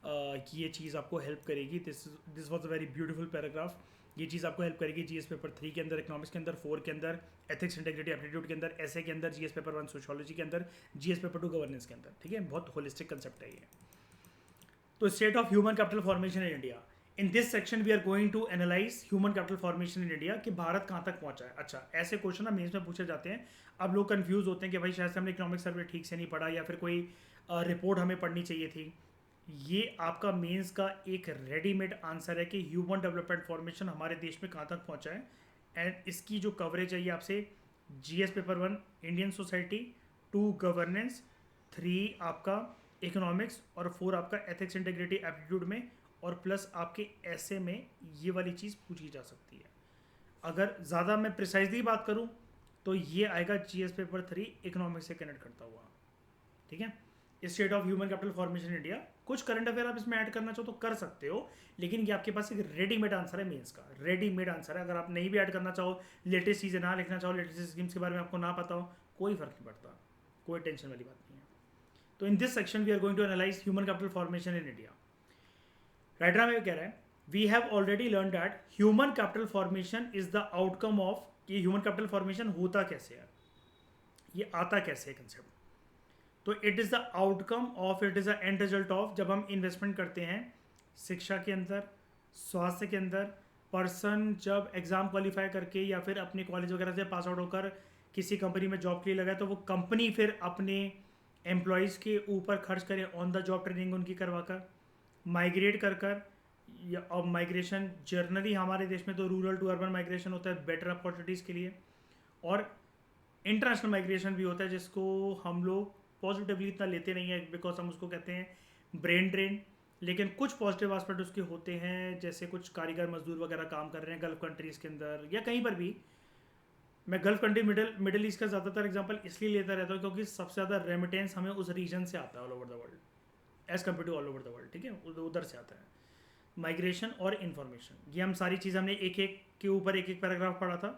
कि ये चीज़ आपको हेल्प करेगी। This was a very beautiful paragraph. ये चीज़ आपको हेल्प करेगी जीएस पेपर 3 के अंदर, इकोनॉमिक्स के अंदर, 4 के अंदर, एथिक्स इंटीग्रिटी एप्टीट्यूड के अंदर, एसए के अंदर, जीएस पेपर 1 सोशियोलॉजी के अंदर, जीएस पेपर 2 गवर्नेंस के अंदर, ठीक है, बहुत होलिस्टिक कंसेप्ट है ये। तो state of human capital formation in India, in this section we are going to analyse human capital formation in India कि भारत कहाँ तक पहुँचा है। अच्छा, ऐसे क्वेश्चन ना मेंस में पूछे जाते हैं। अब लोग कंफ्यूज होते हैं कि भाई शायद से हमने इकोनॉमिक सर्वे ठीक से नहीं पढ़ा या फिर कोई रिपोर्ट हमें पढ़नी चाहिए थी। ये आपका मेंस का एक रेडीमेड आंसर है कि ह्यूमन डेवलपमेंट फॉर्मेशन हमारे देश में कहाँ तक पहुँचा है, एंड इसकी जो कवरेज है ये आपसे GS paper 1 Indian society, 2 governance, 3 आपका इकोनॉमिक्स और 4 आपका एथिक्स इंटीग्रिटी एप्टीट्यूड में, और प्लस आपके ऐसे में ये वाली चीज़ पूछी जा सकती है। अगर ज़्यादा मैं प्रिसाइजली बात करूँ तो ये आएगा जीएस पेपर 3 इकोनॉमिक्स से कनेक्ट करता हुआ, ठीक है। State of human capital formation India, कुछ करंट अफेयर आप इसमें ऐड करना चाहो तो कर सकते हो, लेकिन ये आपके पास एक रेडीमेड आंसर है मेंस का, रेडीमेड आंसर है। अगर आप नहीं भी ऐड करना चाहो, लेटेस्ट चीज़ें ना लिखना चाहो, लेटेस्ट स्कीम्स के बारे में आपको ना पता हो, कोई फर्क नहीं पड़ता, कोई टेंशन वाली बात नहीं है। तो in this section we are going to analyse human capital formation in India. Writer में कह रहा है we have already learn that human capital formation is the outcome of, ये ह्यूमन कैपिटल फॉर्मेशन होता कैसे है, ये आता कैसे है कंसेप्ट। तो it is the outcome of, it is the end result of, जब हम इन्वेस्टमेंट करते हैं शिक्षा के अंदर, स्वास्थ्य के अंदर, पर्सन जब एग्ज़ाम क्वालिफाई करके या फिर अपने कॉलेज वगैरह से पास आउट होकर किसी कंपनी में जॉब के लिए लगा, तो वो कंपनी फिर अपने एम्प्लॉयज़ के ऊपर खर्च करे ऑन द जॉब ट्रेनिंग उनकी करवा कर, माइग्रेट कर या, और माइग्रेशन जर्नली हमारे देश में तो रूरल टू अर्बन माइग्रेशन होता है बेटर अपॉर्चुनिटीज़ के लिए, और इंटरनेशनल माइग्रेशन भी होता है जिसको हम लोग पॉजिटिवली इतना लेते नहीं है बिकॉज हम उसको कहते हैं ब्रेन ड्रेन, लेकिन कुछ पॉजिटिव एस्पेक्ट उसके होते हैं, जैसे कुछ कारीगर मजदूर वगैरह काम कर रहे हैं गल्फ कंट्रीज़ के अंदर या कहीं पर भी। मैं गल्फ कंट्री मिडिल ईस्ट का ज़्यादातर एग्जांपल इसलिए लेता रहता हूँ क्योंकि सबसे ज़्यादा रेमिटेंस हमें उस रीजन से आता है all over the world as compare to all over the world, ठीक है, उधर से आता है। माइग्रेशन और इन्फॉर्मेशन, ये हम सारी चीज़ हमने एक एक के ऊपर एक एक पैराग्राफ पढ़ा था।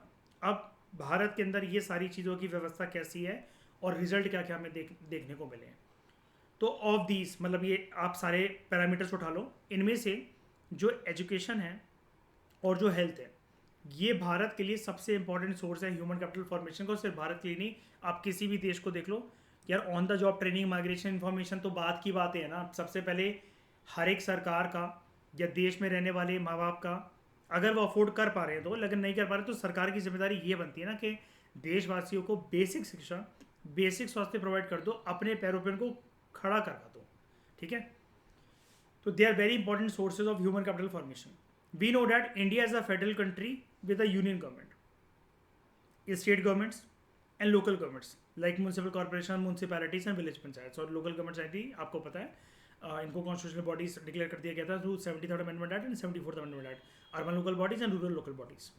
अब भारत के अंदर ये सारी चीज़ों की व्यवस्था कैसी है और रिजल्ट क्या क्या हमें देखने को मिले। तो ऑफ दीज, मतलब ये आप सारे पैरामीटर्स उठा लो, इनमें से जो एजुकेशन है और जो हेल्थ है, ये भारत के लिए सबसे इंपॉर्टेंट सोर्स है ह्यूमन कैपिटल फॉर्मेशन का। सिर्फ भारत के लिए नहीं, आप किसी भी देश को देख लो, यार on the job training, migration information तो बात की बात है ना। सबसे पहले हर एक सरकार का या देश में रहने वाले माँ बाप का, अगर वो अफोर्ड कर पा रहे हैं तो, लेकिन नहीं कर पा रहे तो सरकार की जिम्मेदारी ये बनती है ना कि देशवासियों को बेसिक शिक्षा, बेसिक स्वास्थ्य प्रोवाइड कर दो, अपने पैरों पर उनको खड़ा करवा दो। ठीक है, तो they are very important sources of human capital formation. We know that India is a federal country with a union government, state governments and local governments like municipal corporation, municipalities and village panchayat. और लोकल गवर्नमेंट्स आई थी, आपको पता है, इनको कॉन्स्टिट्यूशनल बॉडीज डिक्लेयर कर दिया गया था through 73rd amendment act and 74th amendment act, urban local bodies and rural local bodies.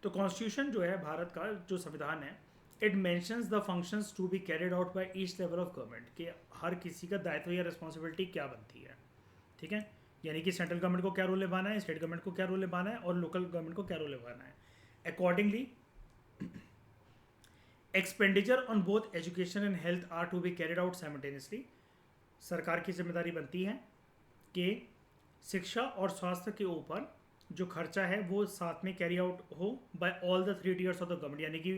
तो कॉन्स्टिट्यूशन जो है भारत का, जो संविधान है, it mentions the functions to be carried out by each level of government, कि हर किसी का दायित्व या रिस्पॉन्सिबिलिटी क्या बनती है। ठीक है, यानी कि सेंट्रल गवर्नमेंट को क्या रोल निभाना है, स्टेट गवर्नमेंट को क्या रोल निभाना है, और लोकल गवर्नमेंट को क्या रोल निभाना है। Accordingly expenditure on both education and health are to be carried out simultaneously. सरकार की जिम्मेदारी बनती है कि शिक्षा और स्वास्थ्य के ऊपर जो खर्चा है वो साथ में कैरी आउट हो by all the 3 tiers of the government, यानी कि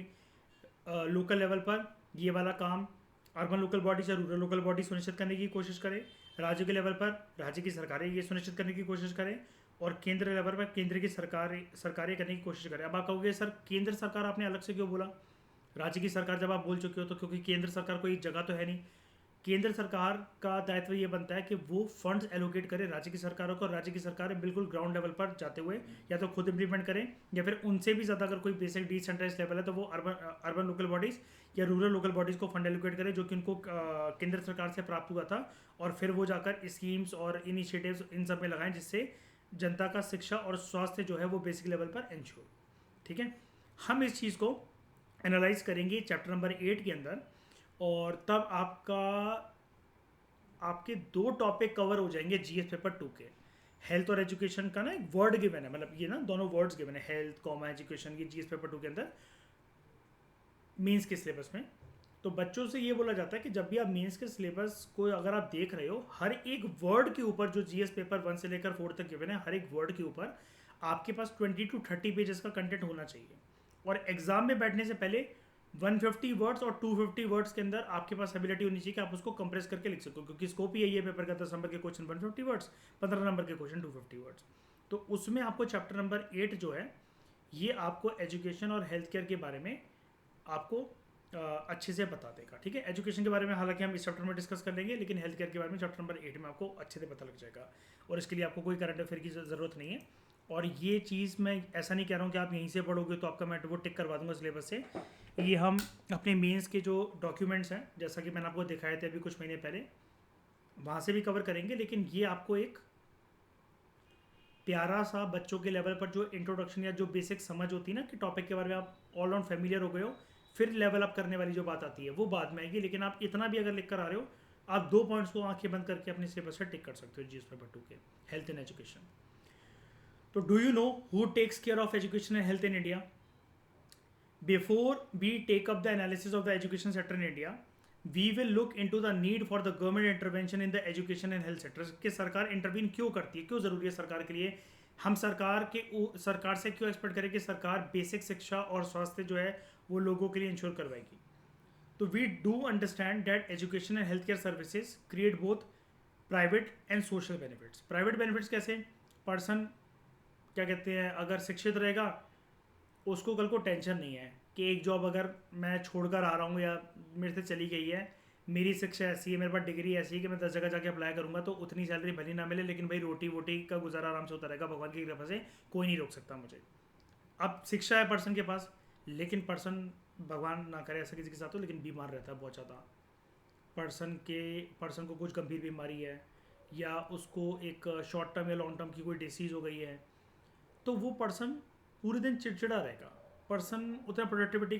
लोकल लेवल पर ये वाला काम अर्बन लोकल बॉडी या रूरल लोकल बॉडी सुनिश्चित करने की कोशिश करे, राज्य के लेवल पर राज्य की सरकारें ये सुनिश्चित करने की कोशिश करें, और केंद्र लेवल पर केंद्र की सरकारें करने की कोशिश करें। अब आप कहोगे सर केंद्र सरकार आपने अलग से क्यों बोला, राज्य की सरकार जब आप बोल चुके हो तो, क्योंकि केंद्र सरकार कोई जगह तो है नहीं। केंद्र सरकार का दायित्व ये बनता है कि वो फंड्स एलोकेट करे राज्य की सरकारों को, और राज्य की सरकारें बिल्कुल ग्राउंड लेवल पर जाते हुए या तो खुद इंप्लीमेंट करें, या फिर उनसे भी ज़्यादा अगर कोई बेसिक डिसेंट्रलाइज लेवल है तो वो अर्बन लोकल बॉडीज़ या रूरल लोकल बॉडीज़ को फंड एलोकेट करें, जो कि उनको केंद्र सरकार से प्राप्त हुआ था, और फिर वो जाकर स्कीम्स और इनिशिएटिव्स इन सब में लगाएं, जिससे जनता का शिक्षा और स्वास्थ्य जो है वो बेसिक लेवल पर इंश्योर। ठीक है, हम इस चीज़ को एनालाइज करेंगे चैप्टर नंबर 8 के अंदर, और तब आपके 2 टॉपिक कवर हो जाएंगे जीएस पेपर 2 के। हेल्थ और एजुकेशन का ना एक वर्ड गिवन है, मतलब ये ना दोनों वर्ड्स गिवन है, हेल्थ कॉमा एजुकेशन, ये जीएस पेपर 2 के अंदर मीन्स के सिलेबस में। तो बच्चों से ये बोला जाता है कि जब भी आप मीन्स के सिलेबस को अगर आप देख रहे हो, हर एक वर्ड के ऊपर जो जीएस पेपर 1 से लेकर 4 तक गिवन है, हर एक वर्ड के ऊपर आपके पास 20 to 30 पेजेस का कंटेंट होना चाहिए। और एग्जाम में बैठने से पहले 150 वर्ड्स और 250 वर्ड्स के अंदर आपके पास एबिलिटी होनी चाहिए कि आप उसको कंप्रेस करके लिख सको, क्योंकि स्कोप ही है ये पेपर का 10 नंबर के क्वेश्चन 150 वर्ड्स, 15 नंबर के क्वेश्चन 250 वर्ड्स। तो उसमें आपको चैप्टर नंबर 8 जो है ये आपको एजुकेशन और हेल्थ केयर के बारे में आपको अच्छे से बता देगा। ठीक है, एजुकेशन के बारे में हालांकि हम इस चैप्टर में डिस्कस कर लेंगे, लेकिन हेल्थ केयर के बारे में चैप्टर नंबर 8 में आपको अच्छे से पता लग जाएगा, और इसके लिए आपको कोई करंट अफेयर की ज़रूरत नहीं है। और ये चीज़ मैं ऐसा नहीं कह रहा हूँ कि आप यहीं से पढ़ोगे तो आपका मैं वो टिक करवा दूंगा सिलेबस से। ये हम अपने मेंस के जो डॉक्यूमेंट्स हैं, जैसा कि मैंने आपको दिखाए थे अभी कुछ महीने पहले, वहाँ से भी कवर करेंगे, लेकिन ये आपको एक प्यारा सा बच्चों के लेवल पर जो इंट्रोडक्शन या जो बेसिक समझ होती है ना कि टॉपिक के बारे में आप ऑल राउंड फेमिलियर हो गए हो, फिर लेवल अप करने वाली जो बात आती है वो बाद में आएगी। लेकिन आप इतना भी अगर लिख कर आ रहे हो, आप 2 पॉइंट्स को आंखें बंद करके अपने सिलेबस से टिक कर सकते हो जीएस पेपर 2 के, हेल्थ एंड एजुकेशन। तो do you know who takes care of education and health in India? Before we take up the analysis of the education sector in India, we will look into the need for the government intervention in the education and health sector। कि सरकार इंटरवीन क्यों करती है, क्यों ज़रूरी है सरकार के लिए, हम सरकार से क्यों एक्सपेक्ट करें कि सरकार बेसिक शिक्षा और स्वास्थ्य जो है वो लोगों के लिए इंश्योर करवाएगी। तो we do understand that education and health care services create both private and social benefits. Private benefits कैसे, पर्सन क्या कहते हैं, अगर शिक्षित रहेगा उसको कल को टेंशन नहीं है कि एक जॉब अगर मैं छोड़कर आ रहा हूँ या मेरे से चली गई है, मेरी शिक्षा ऐसी है, मेरे पास डिग्री ऐसी है कि मैं 10 जगह जाके अप्लाई करूँगा तो उतनी सैलरी भली ना मिले, लेकिन भाई रोटी वोटी का गुजारा आराम से होता रहेगा, भगवान की कृपा से कोई नहीं रोक सकता मुझे। अब शिक्षा है पर्सन के पास, लेकिन पर्सन, भगवान ना करे ऐसा किसी के साथ हो, लेकिन बीमार रहता है बहुत ज़्यादा, पर्सन को कुछ गंभीर बीमारी है, या उसको एक शॉर्ट टर्म या लॉन्ग टर्म की कोई डिसीज़ हो गई है, तो वो पर्सन पूरे दिन चिड़चिड़ा रहेगा, पर्सन उतना प्रोडक्टिविटी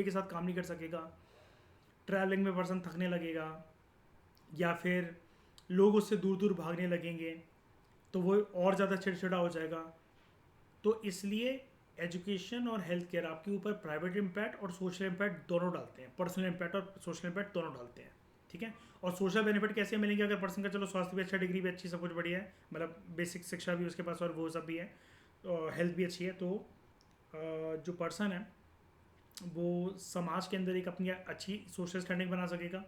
के साथ काम नहीं कर सकेगा, ट्रैवलिंग में पर्सन थकने लगेगा, या फिर लोग उससे दूर दूर भागने लगेंगे, तो वो और ज़्यादा चिड़चिड़ा हो जाएगा। तो इसलिए एजुकेशन और हेल्थ केयर आपके ऊपर प्राइवेट इम्पैक्ट और सोशल इम्पैक्ट दोनों डालते हैं, पर्सनल इम्पैक्ट और सोशल इम्पैक्ट दोनों डालते हैं। ठीक है, और सोशल बेनिफिट कैसे मिलेंगे, अगर पर्सन का चलो स्वास्थ्य भी अच्छा, डिग्री भी अच्छी, सब कुछ बढ़िया है, मतलब बेसिक शिक्षा भी उसके पास और वो सब भी है, हेल्थ भी अच्छी है, तो जो पर्सन है वो समाज के अंदर एक अपनी अच्छी सोशल स्टैंडिंग बना सकेगा।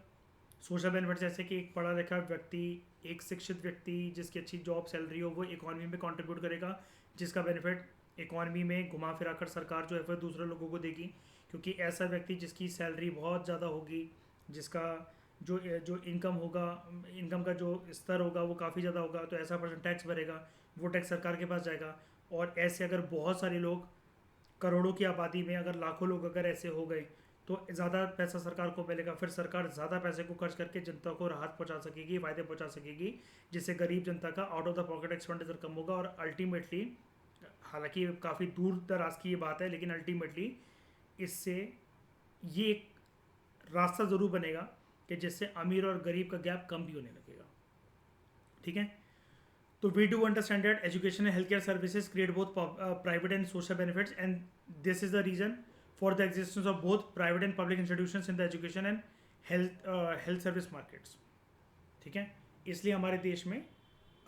सोशल बेनिफिट जैसे कि एक पढ़ा लिखा व्यक्ति, एक शिक्षित व्यक्ति जिसकी अच्छी जॉब सैलरी हो, वो इकॉनमी में कंट्रीब्यूट करेगा, जिसका बेनिफिट इकॉनमी में घुमा फिरा कर सरकार जो है फिर दूसरे लोगों को देगी। क्योंकि ऐसा व्यक्ति जिसकी सैलरी बहुत ज़्यादा होगी, जिसका जो जो इनकम होगा, इनकम का जो स्तर होगा वो काफ़ी ज़्यादा होगा, तो ऐसा पर्सन टैक्स भरेगा, वो टैक्स सरकार के पास जाएगा। और ऐसे अगर बहुत सारे लोग, करोड़ों की आबादी में अगर लाखों लोग अगर ऐसे हो गए, तो ज़्यादा पैसा सरकार को मिलेगा, फिर सरकार ज़्यादा पैसे को खर्च करके जनता को राहत पहुंचा सकेगी, फ़ायदे पहुंचा सकेगी, जिससे गरीब जनता का out of the pocket expenditure कम होगा। और अल्टीमेटली, हालांकि काफ़ी दूर दराज की ये बात है, लेकिन अल्टीमेटली इससे ये एक रास्ता ज़रूर बनेगा कि जिससे अमीर और गरीब का गैप कम भी होने लगेगा। ठीक है, तो we do understand that education and health care services create both private and social benefits, and this is the reason for the existence of both private and public institutions in the education and health service markets. ठीक है, इसलिए हमारे देश में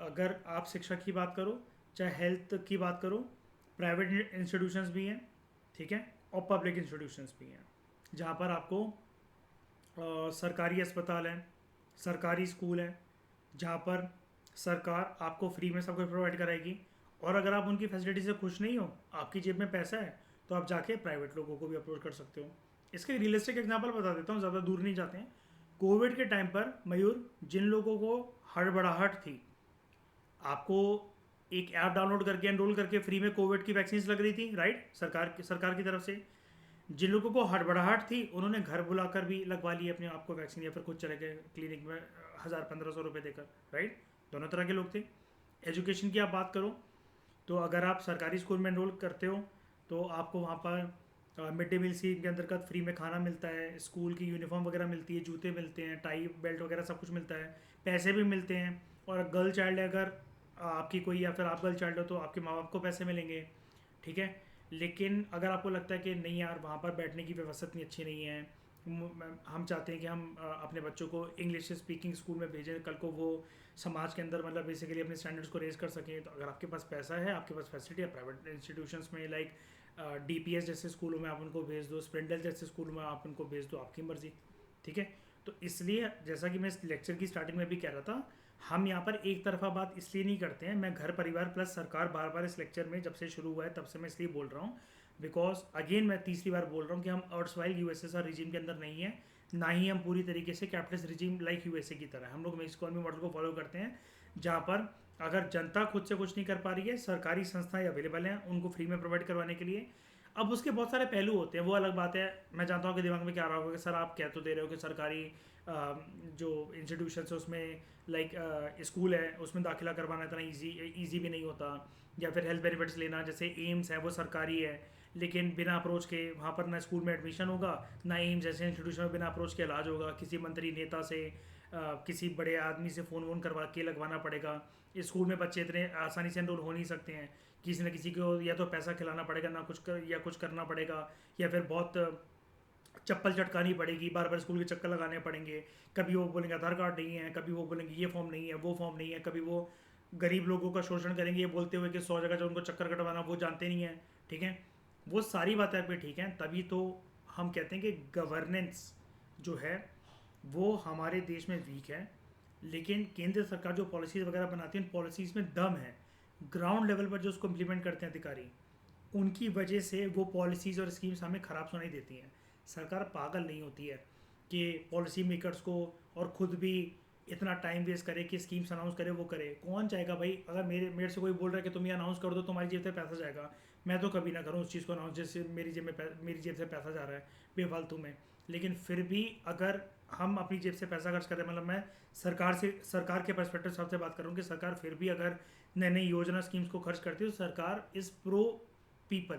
अगर आप शिक्षा की बात करो, चाहे हेल्थ की बात करो, प्राइवेट इंस्टीट्यूशंस भी हैं, ठीक है, और पब्लिक इंस्टीट्यूशंस भी हैं, जहाँ पर आपको सरकारी अस्पताल हैं, सरकारी स्कूल हैं, जहाँ पर सरकार आपको फ्री में सब कुछ प्रोवाइड कराएगी। और अगर आप उनकी फैसिलिटी से खुश नहीं हो, आपकी जेब में पैसा है, तो आप जाके प्राइवेट लोगों को भी अप्रोच कर सकते हो। इसका रियलिस्टिक एग्जांपल बता देता हूँ, ज़्यादा दूर नहीं जाते हैं। कोविड के टाइम पर मयूर, जिन लोगों को हड़बड़ाहट थी, आपको एक ऐप डाउनलोड करके एनरोल करके फ्री में कोविड की वैक्सीन लग रही थी, राइट, सरकार की तरफ से। जिन लोगों को हड़बड़ाहट थी, उन्होंने घर बुलाकर भी लगवा ली अपने आप को वैक्सीन, या फिर खुद चले गए क्लिनिक में 1000-1500 रुपये देकर, राइट। दोनों तरह के लोग थे। एजुकेशन की आप बात करो, तो अगर आप सरकारी स्कूल में एनरोल करते हो, तो आपको वहाँ पर मिड डे मील स्कीम के अंतर्गत फ्री में खाना मिलता है, स्कूल की यूनिफॉर्म वगैरह मिलती है, जूते मिलते हैं, टाई बेल्ट वगैरह सब कुछ मिलता है, पैसे भी मिलते हैं। और गर्ल चाइल्ड है अगर आपकी कोई, या फिर आप गर्ल चाइल्ड हो, तो आपके माँ बाप को पैसे मिलेंगे। ठीक है, लेकिन अगर आपको लगता है कि नहीं यार, वहाँ पर बैठने की व्यवस्था इतनी अच्छी नहीं है, हम चाहते हैं कि हम अपने बच्चों को इंग्लिश स्पीकिंग स्कूल में भेजें, कल को वो समाज के अंदर मतलब बेसिकली अपने स्टैंडर्ड्स को रेज कर सकें, तो अगर आपके पास पैसा है, आपके पास फैसिलिटी है, प्राइवेट इंस्टीट्यूशंस में लाइक डीपीएस जैसे स्कूलों में आप उनको भेज दो, स्प्रिंडल जैसे स्कूलों में आप उनको भेज दो, आपकी मर्जी। ठीक है, तो इसलिए जैसा कि मैं इस लेक्चर की स्टार्टिंग में भी कह रहा था, हम यहाँ पर एक तरफा बात इसलिए नहीं करते हैं। मैं घर परिवार प्लस सरकार बार बार इस लेक्चर में जब से शुरू हुआ है तब से मैं इसलिए बोल रहा हूँ, बिकॉज अगेन मैं तीसरी बार बोल रहा हूँ कि हम अर्ट्सवाइल यूएसएसआर रिजीम के अंदर नहीं है, ना ही हम पूरी तरीके से कैपिटलिस्ट रिजीम लाइक यूएसए की तरह। हम लोग मिक्स इकोनॉमी मॉडल को फॉलो करते हैं, जहाँ पर अगर जनता खुद से कुछ नहीं कर पा रही है, सरकारी संस्थाएं अवेलेबल हैं उनको फ्री में प्रोवाइड करवाने के लिए। अब उसके बहुत सारे पहलू होते हैं, वो अलग बात है। मैं जानता हूँ कि दिमाग में क्या आ रहा होगा कि सर आप कह तो दे रहे हो कि सरकारी जो इंस्टीट्यूशन है उसमें लाइक स्कूल है उसमें दाखिला करवाना इतना ईजी भी नहीं होता, या फिर हेल्थ बेनिफिट्स लेना, जैसे एम्स है वो सरकारी है, लेकिन बिना अप्रोच के वहाँ पर ना स्कूल में एडमिशन होगा, ना एम्स जैसे इंस्टीट्यूशन में बिना अप्रोच के इलाज होगा, किसी मंत्री नेता से किसी बड़े आदमी से फ़ोन वोन करवा के लगवाना पड़ेगा। स्कूल में बच्चे इतने आसानी से एनरोल हो नहीं सकते हैं, किसी न किसी को या तो पैसा खिलाना पड़ेगा, ना कुछ कर या कुछ करना पड़ेगा, या फिर बहुत चप्पल चटकानी पड़ेगी, बार बार स्कूल के चक्कर लगाने पड़ेंगे। कभी वो बोलेंगे आधार कार्ड नहीं है, कभी वो बोलेंगे ये फॉर्म नहीं है, वो फॉर्म नहीं है, कभी वो गरीब लोगों का शोषण करेंगे ये बोलते हुए कि 100 जगह जो उनको चक्कर कटवाना वो जानते नहीं है। ठीक है, वो सारी बातें आप ठीक हैं, तभी तो हम कहते हैं कि गवर्नेंस जो है वो हमारे देश में वीक है। लेकिन केंद्र सरकार जो पॉलिसीज़ वगैरह बनाती है, उन पॉलिसीज़ में दम है। ग्राउंड लेवल पर जो उसको इम्प्लीमेंट करते हैं अधिकारी, उनकी वजह से वो पॉलिसीज़ और स्कीम्स हमें ख़राब सुनाई देती हैं। सरकार पागल नहीं होती है कि पॉलिसी मेकर्स को और ख़ुद भी इतना टाइम वेस्ट करे कि स्कीम्स अनाउंस करे, वो करे। कौन चाहेगा भाई, अगर मेरे से कोई बोल रहा है कि तुम ये अनाउंस कर दो तुम्हारी जेब से पैसा जाएगा, मैं तो कभी ना करूँ उस चीज़ को अनाउंस जैसे मेरी जेब से पैसा जा रहा है बेफालतू में। लेकिन फिर भी अगर हम अपनी जेब से पैसा खर्च करें, मतलब मैं सरकार के पर्सपेक्टिव से आपसे बात करूँ कि सरकार फिर भी अगर नई नई योजना स्कीम्स को खर्च करती है, तो सरकार इज़ प्रो पीपल,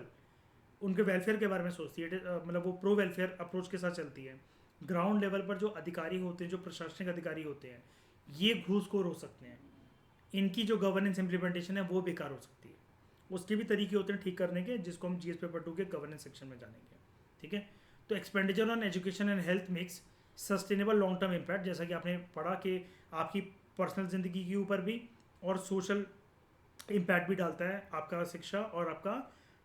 उनके वेलफेयर के बारे में सोचती है, मतलब वो प्रो वेलफेयर अप्रोच के साथ चलती है। ग्राउंड लेवल पर जो अधिकारी होते हैं, जो प्रशासनिक अधिकारी होते हैं, ये घूसखोर हो सकते हैं, इनकी जो गवर्नेंस इम्प्लीमेंटेशन है वो बेकार हो सकती है। उसके भी तरीके होते हैं ठीक करने के, जिसको हम जीएस पेपर 2 के गवर्नेंस सेक्शन में जानेंगे। ठीक है, तो expenditure on education and health makes sustainable long term impact, जैसा कि आपने पढ़ा कि आपकी पर्सनल ज़िंदगी के ऊपर भी और सोशल इम्पैक्ट भी डालता है आपका शिक्षा और आपका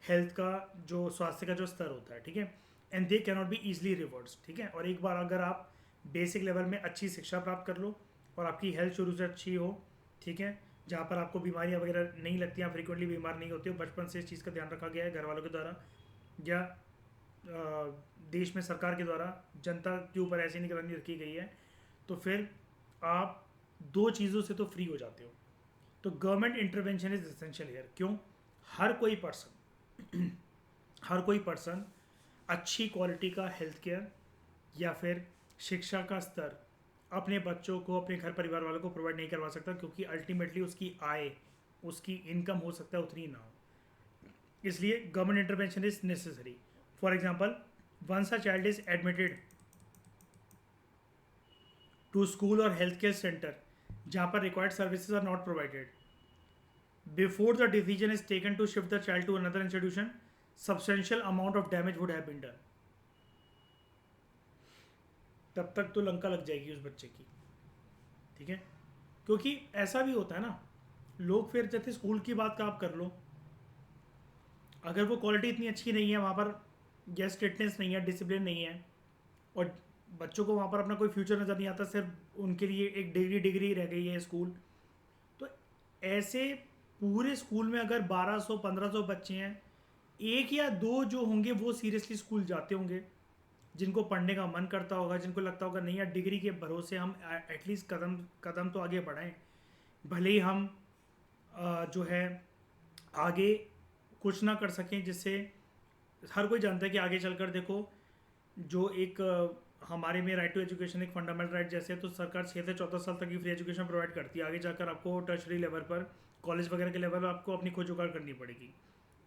हेल्थ का जो स्वास्थ्य का जो स्तर होता है। ठीक है, and they cannot be easily reverse, ठीक है। और एक बार अगर आप बेसिक लेवल में अच्छी शिक्षा प्राप्त कर लो और आपकी हेल्थ शुरू से अच्छी हो, ठीक है, जहाँ पर आपको बीमारियाँ वगैरह नहीं लगती, आप फ्रिक्वेंटली बीमार नहीं होते हो, बचपन से इस चीज़ का ध्यान रखा गया है घर वालों के द्वारा या देश में सरकार के द्वारा जनता के ऊपर ऐसी निगरानी रखी गई है, तो फिर आप दो चीज़ों से तो फ्री हो जाते हो। तो government intervention is essential here. क्यों? हर कोई पर्सन हर कोई पर्सन अच्छी क्वालिटी का हेल्थ केयर या फिर शिक्षा का स्तर अपने बच्चों को, अपने घर परिवार वालों को प्रोवाइड नहीं करवा सकता, क्योंकि अल्टीमेटली उसकी आय, उसकी इनकम हो सकता है उतनी ना हो। इसलिए government intervention is necessary. For example, once a child is admitted to school और हेल्थ केयर सेंटर जहाँ पर required services are not provided, before the decision is taken to shift the child to another institution, substantial amount of damage would have been done. तब तक तो लंका लग जाएगी उस बच्चे की, ठीक है। क्योंकि ऐसा भी होता है ना, लोग फिर जैसे स्कूल की बात का आप कर लो, अगर वो क्वालिटी इतनी अच्छी नहीं है वहाँ पर, या स्ट्रिक्टनेस नहीं है, डिसिप्लिन नहीं है, और बच्चों को वहाँ पर अपना कोई फ्यूचर नज़र नहीं आता, सिर्फ उनके लिए एक डिग्री रह गई है स्कूल, तो ऐसे पूरे स्कूल में अगर 1200-1500 बच्चे हैं, एक या दो जो होंगे वो सीरियसली स्कूल जाते होंगे, जिनको पढ़ने का मन करता होगा, जिनको लगता होगा नहीं यार डिग्री के भरोसे हम एटलीस्ट कदम कदम तो आगे बढ़ाएं, भले ही हम जो है आगे कुछ ना कर सकें, जिससे हर कोई जानता है कि आगे चलकर देखो जो एक हमारे में राइट टू एजुकेशन एक फंडामेंटल राइट जैसे है, तो सरकार 6 से 14 साल तक की फ्री एजुकेशन प्रोवाइड करती है। आगे जाकर आपको टर्शरी लेवल पर, कॉलेज वगैरह के लेवल पर आपको अपनी खोज जुगाड़ करनी पड़ेगी।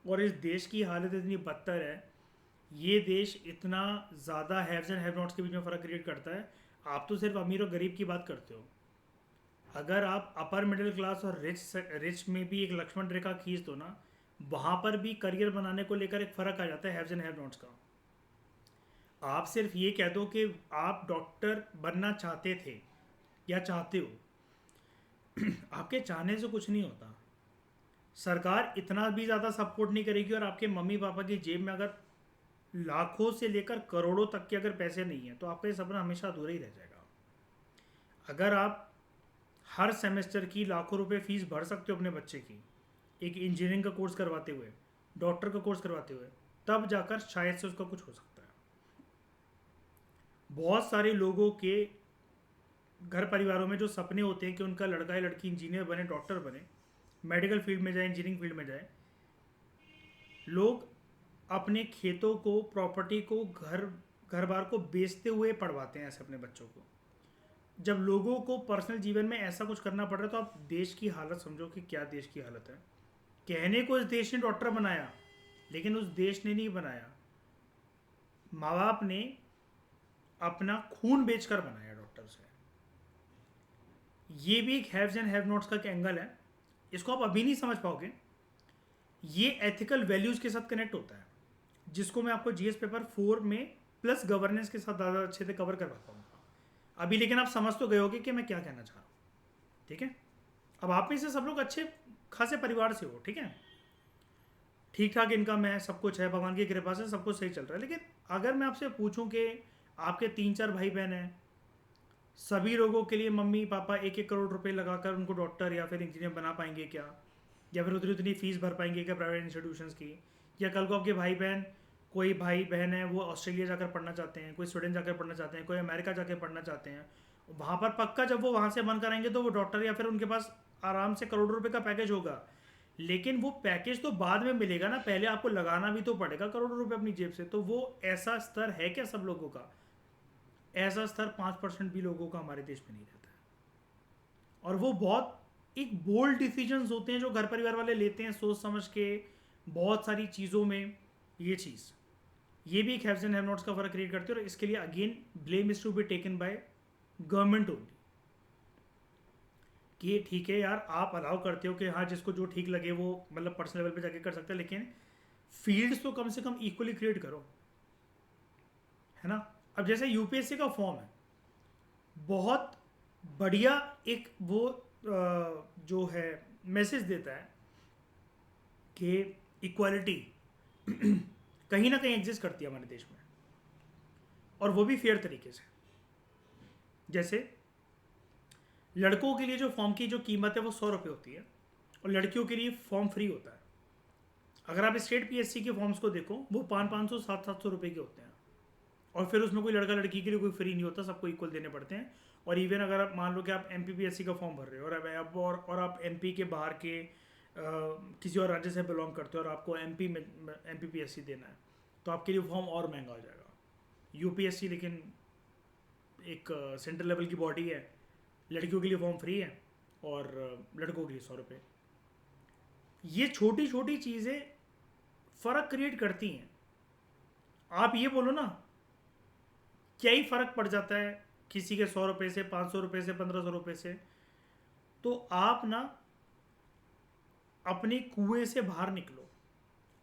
और इस देश की हालत इतनी बदतर है, ये देश इतना ज़्यादा हैव्स एंड हैव नॉट्स के बीच में फ़र्क क्रिएट करता है। आप तो सिर्फ अमीर और गरीब की बात करते हो, अगर आप अपर मिडिल क्लास और रिच में भी एक लक्ष्मण रेखा खींच दो ना, वहाँ पर भी करियर बनाने को लेकर एक फ़र्क आ जाता है हैव्स एंड हैव नॉट्स का। आप सिर्फ ये कह दो कि आप डॉक्टर बनना चाहते थे या चाहते हो, आपके चाहने से कुछ नहीं होता। सरकार इतना भी ज़्यादा सपोर्ट नहीं करेगी, और आपके मम्मी पापा की जेब में अगर लाखों से लेकर करोड़ों तक के अगर पैसे नहीं है, तो आपका ये सपना हमेशा अधूरा ही रह जाएगा। अगर आप हर सेमेस्टर की लाखों रुपए फीस भर सकते हो अपने बच्चे की, एक इंजीनियरिंग का कोर्स करवाते हुए, डॉक्टर का कोर्स करवाते हुए, तब जाकर शायद से उसका कुछ हो सकता है। बहुत सारे लोगों के घर परिवारों में जो सपने होते हैं कि उनका लड़का या लड़की इंजीनियर बने, डॉक्टर बने, मेडिकल फील्ड में जाए, इंजीनियरिंग फील्ड में जाए, लोग अपने खेतों को, प्रॉपर्टी को, घर बार को बेचते हुए पढ़वाते हैं ऐसे अपने बच्चों को। जब लोगों को पर्सनल जीवन में ऐसा कुछ करना पड़ रहा है, तो आप देश की हालत समझो कि क्या देश की हालत है। कहने को इस देश ने डॉक्टर बनाया, लेकिन उस देश ने नहीं बनाया, माँ बाप ने अपना खून बेचकर बनाया डॉक्टर से। ये भी एक हैव्स एंड हैव नॉट्स का एक एंगल है, इसको आप अभी नहीं समझ पाओगे। ये एथिकल वैल्यूज़ के साथ कनेक्ट होता है, जिसको मैं आपको जीएस पेपर 4 में प्लस गवर्नेंस के साथ ज़्यादा अच्छे से कवर करवा पाऊंगा अभी। लेकिन आप समझ तो गए होगे कि मैं क्या कहना चाह रहा हूँ, ठीक है। अब आप में से सब लोग अच्छे खासे परिवार से हो, ठीक है, ठीक ठाक इनकम है, सब कुछ है, भगवान की कृपा से सब कुछ सही चल रहा है। लेकिन अगर मैं आपसे पूछूं कि आपके 3-4 भाई बहन हैं, सभी लोगों के लिए मम्मी पापा 1-1 करोड़ रुपए लगाकर उनको डॉक्टर या फिर इंजीनियर बना पाएंगे क्या, या फिर उतनी उतनी फीस भर पाएंगे क्या प्राइवेट इंस्टीट्यूशंस की। या कल को आपके भाई बहन, कोई भाई बहन है वो ऑस्ट्रेलिया जाकर पढ़ना चाहते हैं, कोई स्वीडन जाकर पढ़ना चाहते हैं, कोई अमेरिका जाकर पढ़ना चाहते हैं, वहाँ पर पक्का जब वो वहाँ से बनकर आएंगे तो वो डॉक्टर या फिर उनके पास आराम से करोड़ों रुपए का पैकेज होगा। लेकिन वो पैकेज तो बाद में मिलेगा ना, पहले आपको लगाना भी तो पड़ेगा करोड़ों रुपए अपनी जेब से। तो वो ऐसा स्तर है क्या सब लोगों का? ऐसा स्तर 5% भी लोगों का हमारे देश में नहीं रहता है। और वो बहुत एक बोल्ड डिसीजंस होते हैं जो घर परिवार वाले लेते हैं सोच समझ के, बहुत सारी चीज़ों में। ये भी एक हैव्स एंड हैव नॉट्स का फर्क क्रिएट करते हैं। और इसके लिए again blame is to be taken by government only, कि ठीक है यार आप अलाउ करते हो कि हाँ जिसको जो ठीक लगे वो मतलब पर्सनल लेवल पे जाके कर सकते हैं, लेकिन फील्ड्स तो कम से कम इक्वली क्रिएट करो, है ना। अब जैसे यूपीएससी का फॉर्म है, बहुत बढ़िया एक वो जो है मैसेज देता है कि इक्वालिटी कहीं ना कहीं एग्जिस्ट करती है हमारे देश में। और वो भी फेयर तरीके से। जैसे लड़कों के लिए जो फॉर्म की जो कीमत है वो 100 रुपये होती है और लड़कियों के लिए फॉर्म फ्री होता है। अगर आप स्टेट पीएससी के फॉर्म्स को देखो वो 500-500 700-700 रुपये के होते हैं और फिर उसमें कोई लड़का लड़की के लिए कोई फ्री नहीं होता, सबको इक्वल देने पड़ते हैं। और इवन अगर आप मान लो कि आप एमपीपीएससी का फॉर्म भर रहे हो और आप एमपी के बाहर के किसी और राज्य से बिलोंग करते हो और आपको एमपी में एमपीपीएससी देना है तो आपके लिए फॉर्म और महंगा हो जाएगा। यूपीएससी लेकिन एक सेंट्रल लेवल की बॉडी है, लड़कियों के लिए फॉर्म फ्री है और लड़कों के लिए 100 रुपये। ये छोटी छोटी चीज़ें फ़र्क क्रिएट करती हैं। आप ये बोलो ना, क्या ही फ़र्क पड़ जाता है किसी के 100 रुपये से, 500 रुपये से, 1500 रुपये से। तो आप ना अपने कुएं से बाहर निकलो।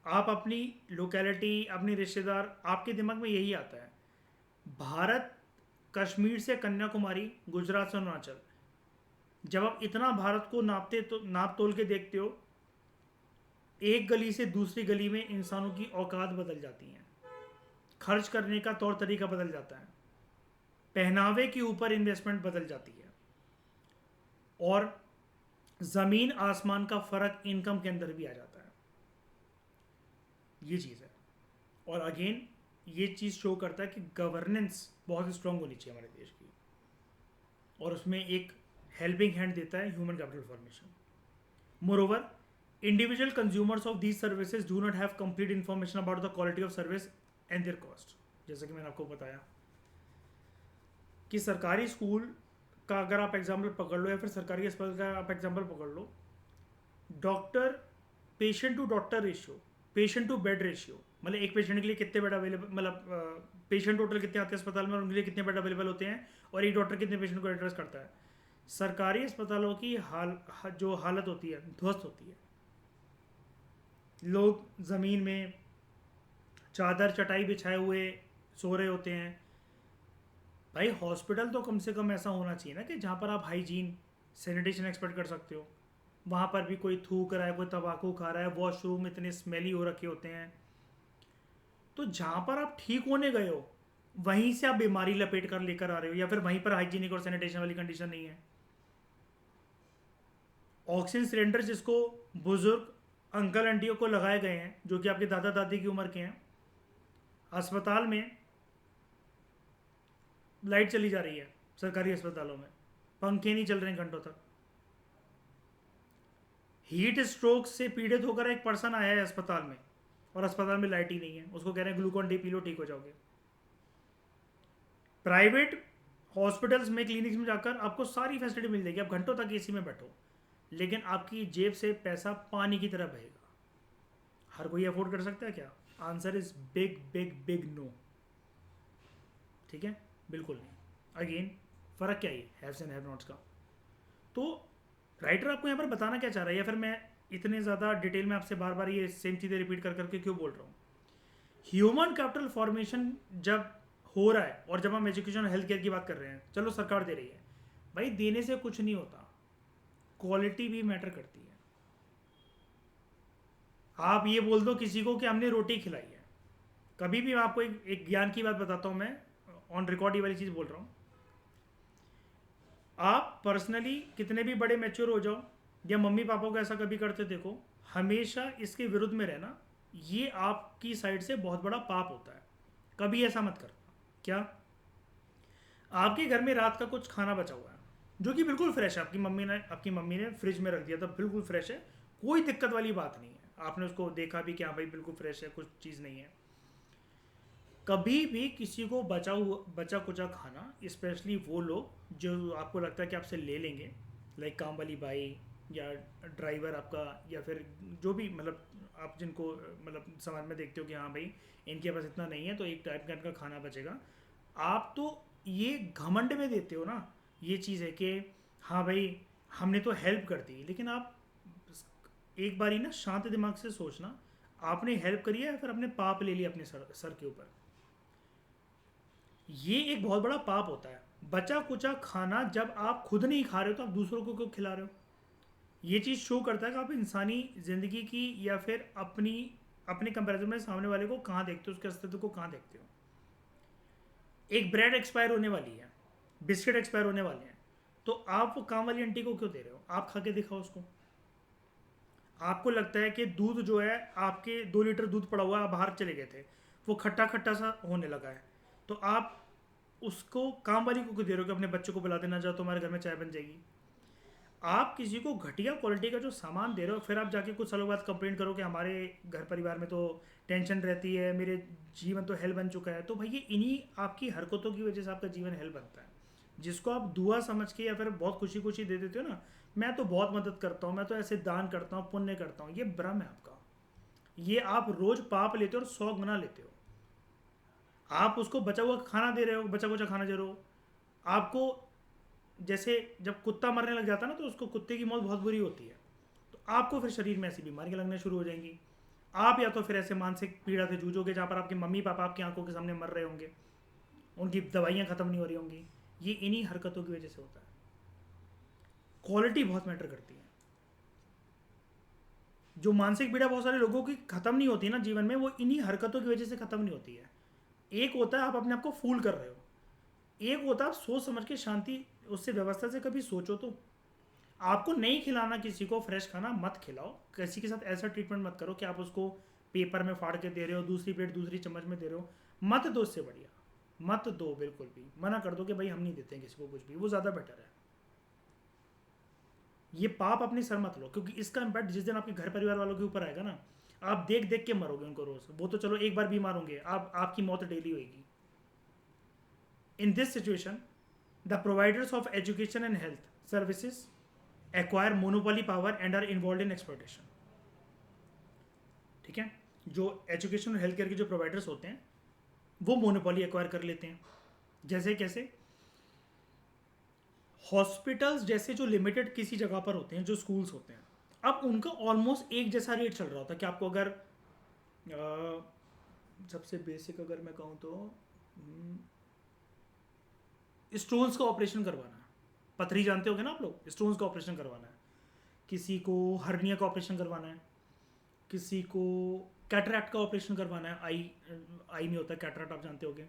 आप अपनी लोकेलिटी, अपनी रिश्तेदार, आपके दिमाग में यही आता है भारत कश्मीर से कन्याकुमारी, गुजरात से अरुणाचल। जब आप इतना भारत को नाप तोल के देखते हो, एक गली से दूसरी गली में इंसानों की औकात बदल जाती हैं, खर्च करने का तौर तरीका बदल जाता है, पहनावे के ऊपर इन्वेस्टमेंट बदल जाती है और ज़मीन आसमान का फ़र्क इनकम के अंदर भी आ जाता है। ये चीज़ है। और अगेन ये चीज़ शो करता है कि गवर्नेंस बहुत स्ट्रांग होनी चाहिए हमारे देश की और उसमें एक हेल्पिंग हैंड देता है human capital formation. Moreover, individual consumers of these services do not have complete information about the quality of service and their cost। जैसा कि मैंने आपको बताया कि सरकारी स्कूल का अगर आप एग्जाम्पल पकड़ लो या फिर सरकारी अस्पताल का आप एग्जाम्पल पकड़ लो, doctor patient to doctor ratio, patient to bed ratio, मतलब एक पेशेंट के लिए कितने बेड अवेलेबल, मतलब पेशेंट टोटल कितने आते हैं अस्पताल में और उनके लिए कितने बेड अवेलेबल होते हैं और एक डॉक्टर कितने पेशेंट को एड्रेस करता है। सरकारी अस्पतालों की जो हालत होती है ध्वस्त होती है। लोग ज़मीन में चादर चटाई बिछाए हुए सो रहे होते हैं। भाई हॉस्पिटल तो कम से कम ऐसा होना चाहिए ना कि जहाँ पर आप हाइजीन, सैनिटेशन एक्सपेक्ट कर सकते हो। वहाँ पर भी कोई थूक रहा है, कोई तंबाकू खा रहा है, वॉशरूम इतने स्मेली हो रखे होते हैं। तो जहाँ पर आप ठीक होने गए हो वहीं से आप बीमारी लपेट कर लेकर आ रहे हो या फिर वहीं पर हाइजीनिक और सैनिटेशन वाली कंडीशन नहीं है। ऑक्सीजन सिलेंडर जिसको बुजुर्ग अंकल आंटियों को लगाए गए हैं जो कि आपके दादा दादी की उम्र के हैं, अस्पताल में लाइट चली जा रही है, सरकारी अस्पतालों में पंखे नहीं चल रहे हैं घंटों तक। हीट स्ट्रोक से पीड़ित होकर एक पर्सन आया है अस्पताल में और अस्पताल में लाइट ही नहीं है, उसको कह रहे हैं ग्लूकॉन डी पी लो ठीक हो जाओगे। प्राइवेट हॉस्पिटल्स में, क्लिनिक्स में जाकर आपको सारी फैसिलिटी मिल जाएगी, आप घंटों तक एसी में बैठो, लेकिन आपकी जेब से पैसा पानी की तरह बहेगा। हर कोई अफोर्ड कर सकता है क्या? Answer is big big big no. ठीक है, बिल्कुल नहीं। अगेन फ़र्क क्या है हैव्स एंड हैव नॉट्स का। तो राइटर आपको यहाँ पर बताना क्या चाह रहा है, या फिर मैं इतने ज़्यादा डिटेल में आपसे बार बार ये सेम चीज़ें रिपीट कर करके क्यों बोल रहा हूँ? ह्यूमन कैपिटल फॉर्मेशन जब हो रहा है और जब हम एजुकेशन और हेल्थ केयर की बात कर रहे हैं, चलो सरकार दे रही है, भाई देने से कुछ नहीं होता, क्वालिटी भी मैटर करती है। आप ये बोल दो किसी को कि हमने रोटी खिलाई है, कभी भी मैं आपको एक ज्ञान की बात बताता हूँ, मैं ऑन रिकॉर्ड ये वाली चीज़ बोल रहा हूँ। आप पर्सनली कितने भी बड़े मैच्योर हो जाओ या मम्मी पापा को ऐसा कभी करते देखो, हमेशा इसके विरुद्ध में रहना, ये आपकी साइड से बहुत बड़ा पाप होता है। कभी ऐसा मत करना। क्या? आपके घर में रात का कुछ खाना बचा हुआ है जो कि बिल्कुल फ्रेश है, आपकी मम्मी ने फ्रिज में रख दिया था, बिल्कुल फ्रेश है, कोई दिक्कत वाली बात नहीं है, आपने उसको देखा भी कि हाँ भाई बिल्कुल फ्रेश है, कुछ चीज़ नहीं है। कभी भी किसी को बचा कुचा खाना, स्पेशली वो लोग जो आपको लगता है कि आपसे ले लेंगे, लाइक काम वाली बाई या ड्राइवर आपका, या फिर जो भी, मतलब आप जिनको मतलब समाज में देखते हो कि हाँ भाई इनके पास इतना नहीं है तो एक टाइम का इनका खाना बचेगा, आप तो ये घमंड में देते हो ना। ये चीज़ है कि हाँ भाई हमने तो हेल्प कर दी, लेकिन आप एक बारी ना शांत दिमाग से सोचना, आपने हेल्प करी है या फिर अपने पाप ले लिया अपने सर के ऊपर। ये एक बहुत बड़ा पाप होता है। बचा कुचा खाना जब आप खुद नहीं खा रहे हो तो आप दूसरों को क्यों खिला रहे हो? ये चीज़ शो करता है कि आप इंसानी ज़िंदगी की या फिर अपने कंपैरिजन में सामने वाले को कहाँ देखते हो, उसके अस्तित्व को कहाँ देखते हो। एक ब्रेड एक्सपायर होने वाली है, बिस्किट एक्सपायर होने वाले हैं, तो आप वो काम वाली आंटी को क्यों दे रहे हो? आप खा के दिखाओ उसको। आपको लगता है कि दूध जो है, आपके 2 लीटर दूध पड़ा हुआ है, आप बाहर चले गए थे, वो खट्टा खट्टा सा होने लगा है, तो आप उसको काम वाली को क्यों दे रहे हो कि अपने बच्चों को पिला देना, जाओ तुम्हारे घर में चाय बन जाएगी? आप किसी को घटिया क्वालिटी का जो सामान दे रहे हो, फिर आप जाके कुछ सालों बाद कंप्लेंट करो कि हमारे घर परिवार में तो टेंशन रहती है, मेरे जीवन तो हेल बन चुका है। तो भाई ये इन्हीं आपकी हरकतों की वजह से आपका जीवन हेल बनता है, जिसको आप दुआ समझ के या फिर बहुत खुशी खुशी दे देते हो ना, मैं तो बहुत मदद करता हूँ, मैं तो ऐसे दान करता हूँ, पुण्य करता हूँ, ये भ्रम है आपका। ये आप रोज पाप लेते हो और 100 गुना लेते हो। आप उसको बचा हुआ खाना दे रहे हो, बचा कुचा खाना दे रहे हो। आपको जैसे जब कुत्ता मरने लग जाता है ना, तो उसको कुत्ते की मौत बहुत बुरी होती है, तो आपको फिर शरीर में ऐसी बीमारियां लगने शुरू हो जाएंगी। आप या तो फिर ऐसे मानसिक पीड़ा से जूझोगे जहाँ पर आपके मम्मी पापा आपकी आंखों के सामने मर रहे होंगे, उनकी दवाइयाँ ख़त्म नहीं हो रही होंगी। ये इन्हीं हरकतों की वजह से होता है। क्वालिटी बहुत मैटर करती है। जो मानसिक पीड़ा बहुत सारे लोगों की ख़त्म नहीं होती ना जीवन में, वो इन्हीं हरकतों की वजह से ख़त्म नहीं होती है। एक होता है आप अपने आप को फूल कर रहे हो, एक होता है आप सोच समझ के शांति उससे व्यवस्था से कभी सोचो तो। आपको नहीं खिलाना किसी को फ्रेश खाना, मत खिलाओ। किसी के साथ ऐसा ट्रीटमेंट मत करो कि आप उसको पेपर में फाड़ के दे रहे हो, दूसरी प्लेट दूसरी चम्मच में दे रहे हो। मत दो, उससे बढ़िया मत दो, बिल्कुल भी मना कर दो कि भाई हम नहीं देते हैं किसी को कुछ भी, वो ज़्यादा बेटर है। ये पाप अपने सर मत लो, क्योंकि इसका इम्पैक्ट जिस दिन आपके घर परिवार वालों के ऊपर आएगा ना, आप देख देख के मरोगे उनको रोज। वो तो चलो एक बार बीमार होंगे, आप आपकी मौत डेली होगी। In this situation the providers of education and health services acquire monopoly power and are involve in exploitation. ठीक है, जो एजुकेशन और हेल्थ केयर के जो प्रोवाइडर्स होते हैं वो मोनोपोली एक्वायर कर लेते हैं। जैसे कैसे? हॉस्पिटल्स जैसे जो लिमिटेड किसी जगह पर होते हैं, जो स्कूल्स होते हैं, अब उनका ऑलमोस्ट एक जैसा रेट चल रहा होता है कि आपको अगर सबसे बेसिक अगर मैं कहूँ तो स्टोन्स का ऑपरेशन करवाना है, पथरी जानते होगे ना आप लोग, स्टोन्स का ऑपरेशन करवाना है, किसी को हर्निया का ऑपरेशन करवाना है, किसी को कैटरैक्ट का ऑपरेशन करवाना है। आई में होता है कैटरैक्ट, आप जानते होगे।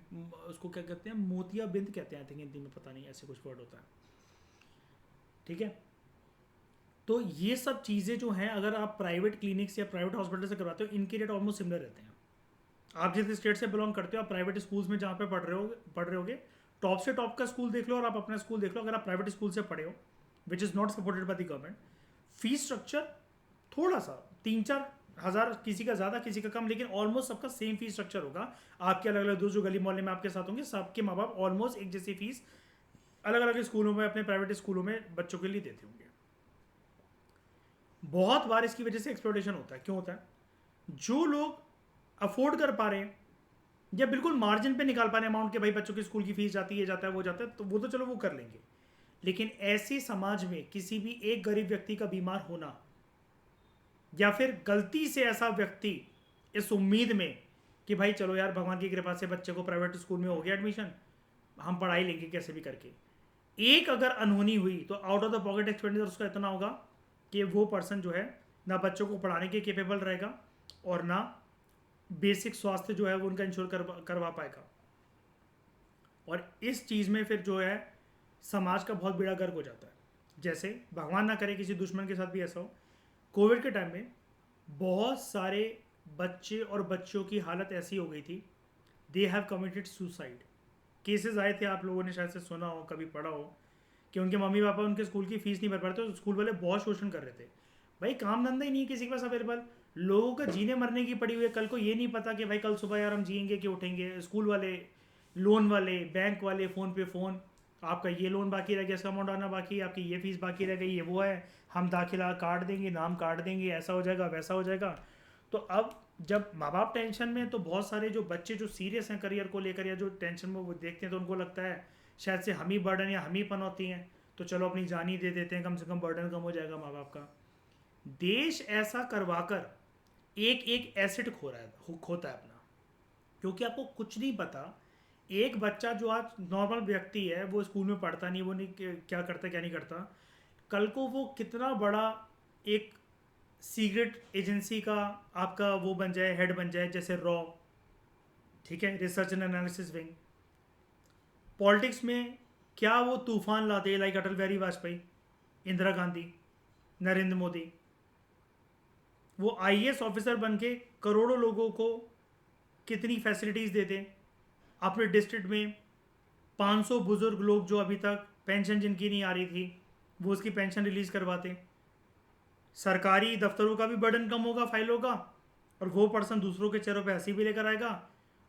उसको क्या कहते हैं, मोतिया बिंद कहते हैं आई थिंक हिंदी में, पता नहीं ऐसे कुछ वर्ड होता है। ठीक है, तो ये सब चीज़ें जो हैं, अगर आप प्राइवेट क्लिनिक्स या प्राइवेट हॉस्पिटल से करवाते हो, इनके रेट ऑलमोस्ट सिमिलर रहते हैं। आप जिस स्टेट से बिलोंग करते हो, आप प्राइवेट स्कूल्स में जहाँ पे पढ़ रहे होगे, टॉप से टॉप का स्कूल देख लो और आप अपना स्कूल देख लो। अगर आप प्राइवेट स्कूल से पढ़े हो which is not supported by the government, fees structure थोड़ा सा 3-4 हज़ार, किसी का ज़्यादा किसी का कम, लेकिन ऑलमोस्ट सबका सेम फीस स्ट्रक्चर होगा। आपके अलग अलग दोस्त जो गली मोहल्ले में आपके साथ होंगे, सबके माँ बाप ऑलमोस्ट एक जैसी फीस अलग अलग स्कूलों में, अपने प्राइवेट स्कूलों में बच्चों के लिए देते होंगे। बहुत बार इसकी वजह से एक्सप्लॉयटेशन होता है। क्यों होता है? जो लोग अफोर्ड कर पा रहे हैं या बिल्कुल मार्जिन पे निकाल पा रहे हैं अमाउंट के, भाई बच्चों की स्कूल की फीस जाती है, जाता है, वो जाता है, तो वो तो चलो वो कर लेंगे। लेकिन ऐसे समाज में किसी भी एक गरीब व्यक्ति का बीमार होना, या फिर गलती से ऐसा व्यक्ति इस उम्मीद में कि भाई चलो यार भगवान की कृपा से बच्चे को प्राइवेट स्कूल में हो गया एडमिशन, हम पढ़ाई लेंगे कैसे भी करके, एक अगर अनहोनी हुई तो out of the pocket expenditure उसका इतना होगा कि वो पर्सन जो है ना बच्चों को पढ़ाने के केपेबल रहेगा, और ना बेसिक स्वास्थ्य जो है वो उनका इंश्योर करवा पाएगा। और इस चीज़ में फिर जो है समाज का बहुत बेड़ा गर्क हो जाता है। जैसे भगवान ना करे किसी दुश्मन के साथ भी ऐसा हो, कोविड के टाइम में बहुत सारे बच्चे और बच्चियों की हालत ऐसी हो गई थी, they have committed suicide. Cases आए थे, आप लोगों ने शायद से सुना हो, कभी पढ़ा हो, कि उनके मम्मी पापा उनके स्कूल की फीस नहीं भर पा रहे थे, तो स्कूल वाले बहुत शोषण कर रहे थे। भाई काम धंधा ही नहीं है किसी के पास अवेलेबल, लोगों का जीने मरने की पड़ी हुई है, कल को ये नहीं पता कि भाई कल सुबह यार हम जिएंगे कि उठेंगे। स्कूल वाले, लोन वाले, बैंक वाले, फ़ोन पे फ़ोन, आपका ये लोन बाकी रह गया, इसका अमाउंट आना बाकी है, आपकी ये फीस बाकी रह गई, ये वो है, हम दाखिला काट देंगे, नाम काट देंगे, ऐसा हो जाएगा, वैसा हो जाएगा। तो अब जब माँ बाप टेंशन में, तो बहुत सारे जो बच्चे जो सीरियस हैं करियर को लेकर या जो टेंशन में वो देखते हैं, तो उनको लगता है शायद से हम ही बर्डन या हम ही पनौती हैं, तो चलो अपनी जान ही दे देते हैं, कम से कम बर्डन कम हो जाएगा माँ बाप का। देश ऐसा करवाकर एक एक एसेट खोता है अपना, क्योंकि आपको कुछ नहीं पता। एक बच्चा जो आज नॉर्मल व्यक्ति है, वो स्कूल में पढ़ता नहीं, वो नहीं क्या करता क्या नहीं करता, कल को वो कितना बड़ा एक सीक्रेट एजेंसी का आपका वो बन जाए, हेड बन जाए, जैसे रॉ, ठीक है, research and analysis wing. Politics में क्या वो तूफान लाते लाइक अटल बिहारी वाजपेयी, इंदिरा गांधी, नरेंद्र मोदी। वो आईएएस ऑफिसर बन के करोड़ों लोगों को कितनी फैसिलिटीज़ देते। अपने डिस्ट्रिक्ट में 500 बुजुर्ग लोग जो अभी तक पेंशन जिनकी नहीं आ रही थी, वो उसकी पेंशन रिलीज करवाते। सरकारी दफ्तरों का भी बर्डन कम होगा फाइलों का, और वो पर्सन दूसरों के चेहरों पे हंसी भी लेकर आएगा,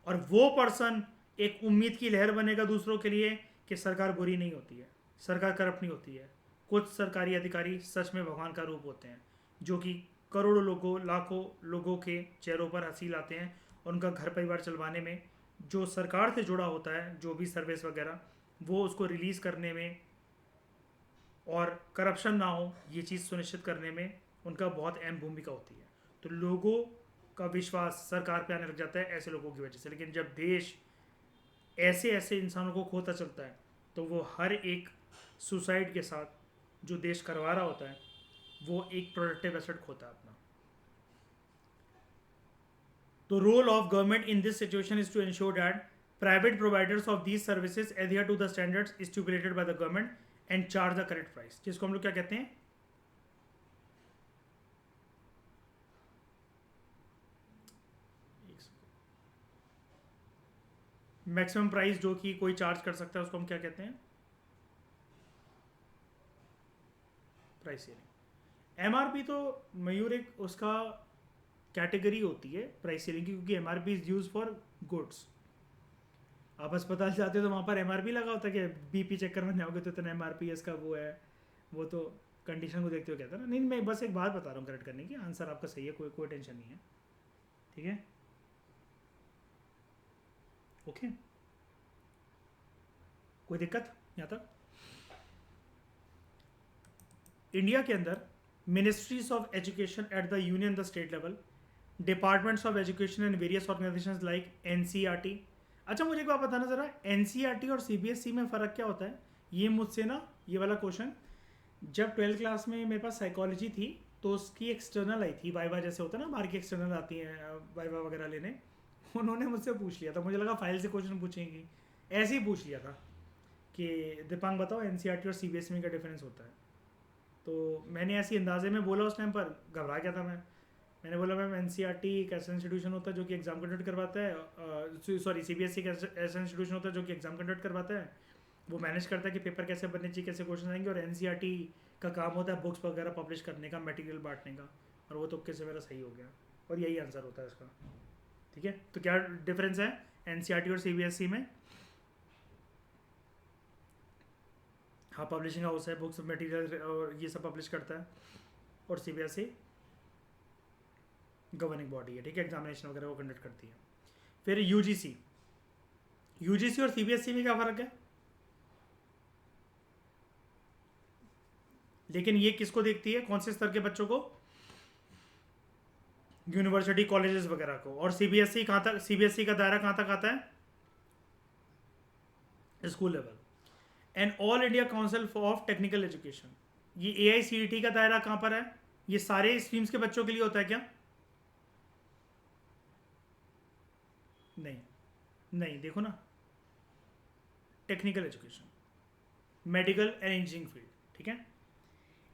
और वो पर्सन एक उम्मीद की लहर बनेगा दूसरों के लिए कि सरकार बुरी नहीं होती है, सरकार करप्ट नहीं होती है। कुछ सरकारी अधिकारी सच में भगवान का रूप होते हैं, जो कि करोड़ों लोगों, लाखों लोगों के चेहरों पर हंसी लाते हैं। उनका घर परिवार चलवाने में जो सरकार से जुड़ा होता है, जो भी सर्विस वगैरह, वो उसको रिलीज़ करने में और करप्शन ना हो ये चीज़ सुनिश्चित करने में उनका बहुत अहम भूमिका होती है। तो लोगों का विश्वास सरकार पे आने लग जाता है ऐसे लोगों की वजह से। लेकिन जब देश ऐसे ऐसे इंसानों को खोता चलता है, तो वो हर एक सुसाइड के साथ जो देश करवा रहा होता है, वो एक प्रोडक्टिव एसेट खोता है अपना। The role of government in this situation is to ensure that private providers of these services adhere to the standards stipulated by the government and charge the correct price, जिसको हम लोग क्या कहते हैं, मैक्सिमम प्राइस जो कि कोई चार्ज कर सकता है, उसको हम क्या कहते हैं, प्राइस सीलिंग। एमआरपी तो मयूर एक उसका कैटेगरी होती है प्राइस सीलिंग की, क्योंकि MRP is use for goods. आप अस्पताल जाते हो तो वहाँ पर एमआरपी लगा होता है कि बीपी चेक करवाने जाओगे तो इतना एमआरपी इसका वो है, वो तो कंडीशन को देखते हुए कहता है ना। नहीं, मैं बस एक बात बता रहा हूँ करेक्ट करने की, आंसर आपका सही है, कोई टेंशन नहीं है, ठीक है, ओके, कोई दिक्कत यहाँ तक। इंडिया के अंदर ministries of education at the union the state level, departments of education and various organisations like NCERT. अच्छा, मुझे एक बात बताना ज़रा, एनसीईआरटी और सीबीएसई में फ़र्क क्या होता है? ये मुझसे ना ये वाला क्वेश्चन जब 12th क्लास में मेरे पास साइकोलॉजी थी तो उसकी एक्सटर्नल आई थी, वाइवा जैसे होता है ना, बाहर की एक्सटर्नल आती हैं वाइवा वगैरह लेने, उन्होंने मुझसे पूछ लिया था, मुझे लगा फाइल से क्वेश्चन पूछेंगे, ऐसे ही पूछ लिया था कि दीपांग बताओ एनसीईआरटी और सीबीएसई में क्या डिफरेंस होता है। तो मैंने ऐसी अंदाजे में बोला, उस टाइम पर घबरा गया था मैंने बोला मैम एनसीईआरटी एक ऐसा इंस्टीट्यूशन होता है जो कि एग्ज़ाम कंडक्ट करवाता है, सॉरी सीबीएसई एक ऐसा इंस्टीट्यूशन होता है जो कि एग्ज़ाम कंडक्ट करवाता है, वो मैनेज करता है कि पेपर कैसे बनने चाहिए, कैसे क्वेश्चन आएंगे, और एनसीईआरटी का काम होता है बुक्स वगैरह पब्लिश करने का, मटेरियल बांटने का। और वो तुक्के से मेरा सही हो गया और यही आंसर होता है इसका, ठीक है। तो क्या डिफरेंस है एनसीईआरटी और सीबीएसई में? हाँ, पब्लिशिंग हाउस है, बुक्स मटेरियल और ये सब पब्लिश करता है, और सीबीएसई गवर्निंग बॉडी है, ठीक है, एग्जामिनेशन वगैरह वो कंडक्ट करती है। फिर यूजीसी और सीबीएसई में क्या फ़र्क है? लेकिन ये किसको देखती है, कौन से स्तर के बच्चों को? यूनिवर्सिटी कॉलेजेस वगैरह को। और सीबीएसई कहाँ तक, सीबीएसई का दायरा कहाँ तक आता है? School level. And all India council of technical education, ये एआईसीईटी का दायरा कहाँ पर है? ये सारे स्ट्रीम्स के बच्चों के लिए होता है क्या? नहीं, देखो ना, technical education, medical and engineering field, ठीक है।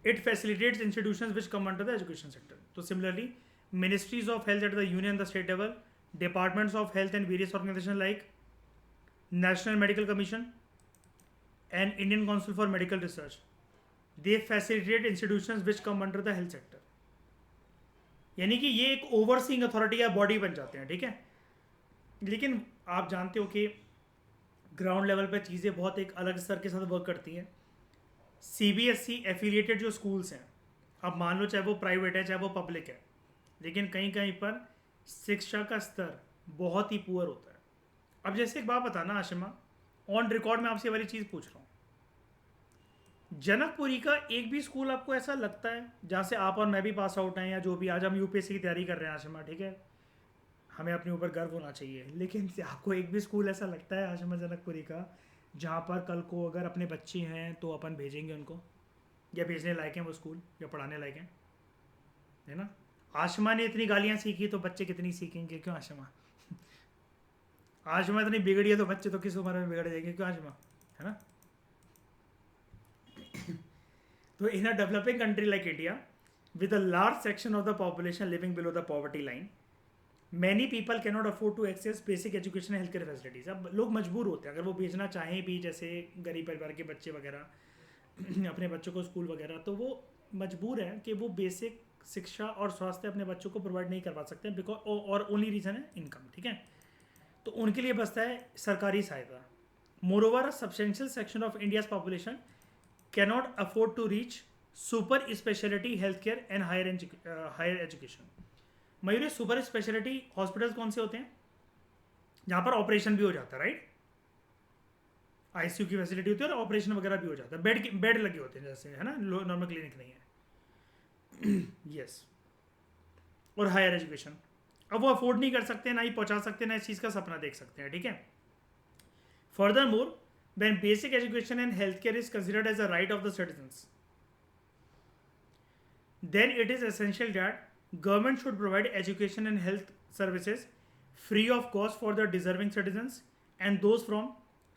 It facilitates institutions which come under the education sector. तो similarly ministries of health at the union the state level, departments of health and various organisation like national medical commission and Indian council for medical research, they facilitate institutions which come under the health sector. यानी कि ये एक ओवरसीइंग अथॉरिटी या बॉडी बन जाते हैं, ठीक है। लेकिन आप जानते हो कि ग्राउंड लेवल पे चीज़ें बहुत एक अलग स्तर के साथ वर्क करती हैं। सीबीएसई एफिलिएटेड जो स्कूल्स हैं, अब मान लो चाहे वो प्राइवेट है चाहे वो पब्लिक है, लेकिन कहीं कहीं पर शिक्षा का स्तर बहुत ही पुअर होता है। अब जैसे एक बात बताना आशिमा, ऑन रिकॉर्ड में आपसे ये वाली चीज़ पूछ रहा हूँ, जनकपुरी का एक भी स्कूल आपको ऐसा लगता है जहाँ से आप और मैं भी पास आउट हैं, या जो भी, आज हम यूपीएससी की तैयारी कर रहे हैं आशिमा, ठीक है, हमें अपने ऊपर गर्व होना चाहिए, लेकिन आपको एक भी स्कूल ऐसा लगता है आशिमा जनकपुरी का जहाँ पर कल को अगर अपने बच्चे हैं तो अपन भेजेंगे उनको, या भेजने लायक हैं वो स्कूल, या पढ़ाने लायक हैं, है ना? आशिमा ने इतनी गालियाँ सीखी तो बच्चे कितनी सीखेंगे, क्यों आशिमा? आशिमा इतनी बिगड़ी है तो बच्चे तो किस उम्र में बिगड़ जाएंगे, क्यों आशिमा? है ना। तो in a developing country like India with a large section of the population living below the poverty line, many people cannot afford to access basic education and healthcare facilities. अब लोग मजबूर होते हैं, अगर वो भेजना चाहें भी, जैसे गरीब परिवार के बच्चे वगैरह अपने बच्चों को स्कूल वगैरह, तो वो मजबूर हैं कि वो बेसिक शिक्षा और स्वास्थ्य अपने बच्चों को प्रोवाइड नहीं करवा सकते बिकॉज, और ओनली रीज़न है इनकम, ठीक है। तो उनके लिए बसता है सरकारी सहायता। Moreover a substantial section of India's population cannot afford to reach super speciality health care and higher education. Mayur, super speciality hospitals कौन से होते हैं? जहाँ पर ऑपरेशन भी हो जाता है, राइट। आईसीयू की फैसिलिटी होती है और ऑपरेशन वगैरह भी हो जाता है, बेड लगे होते हैं जैसे, है ना, नॉर्मल क्लिनिक नहीं है। यस। और हायर एजुकेशन, अब वो अफोर्ड नहीं कर सकते, ना ही पहुंचा सकते, ना इस चीज़ का सपना देख सकते हैं, ठीक है। Further more, when basic education and healthcare is considered as a right of the citizens, then it is essential that government should provide education and health services free of cost for the deserving citizens and those from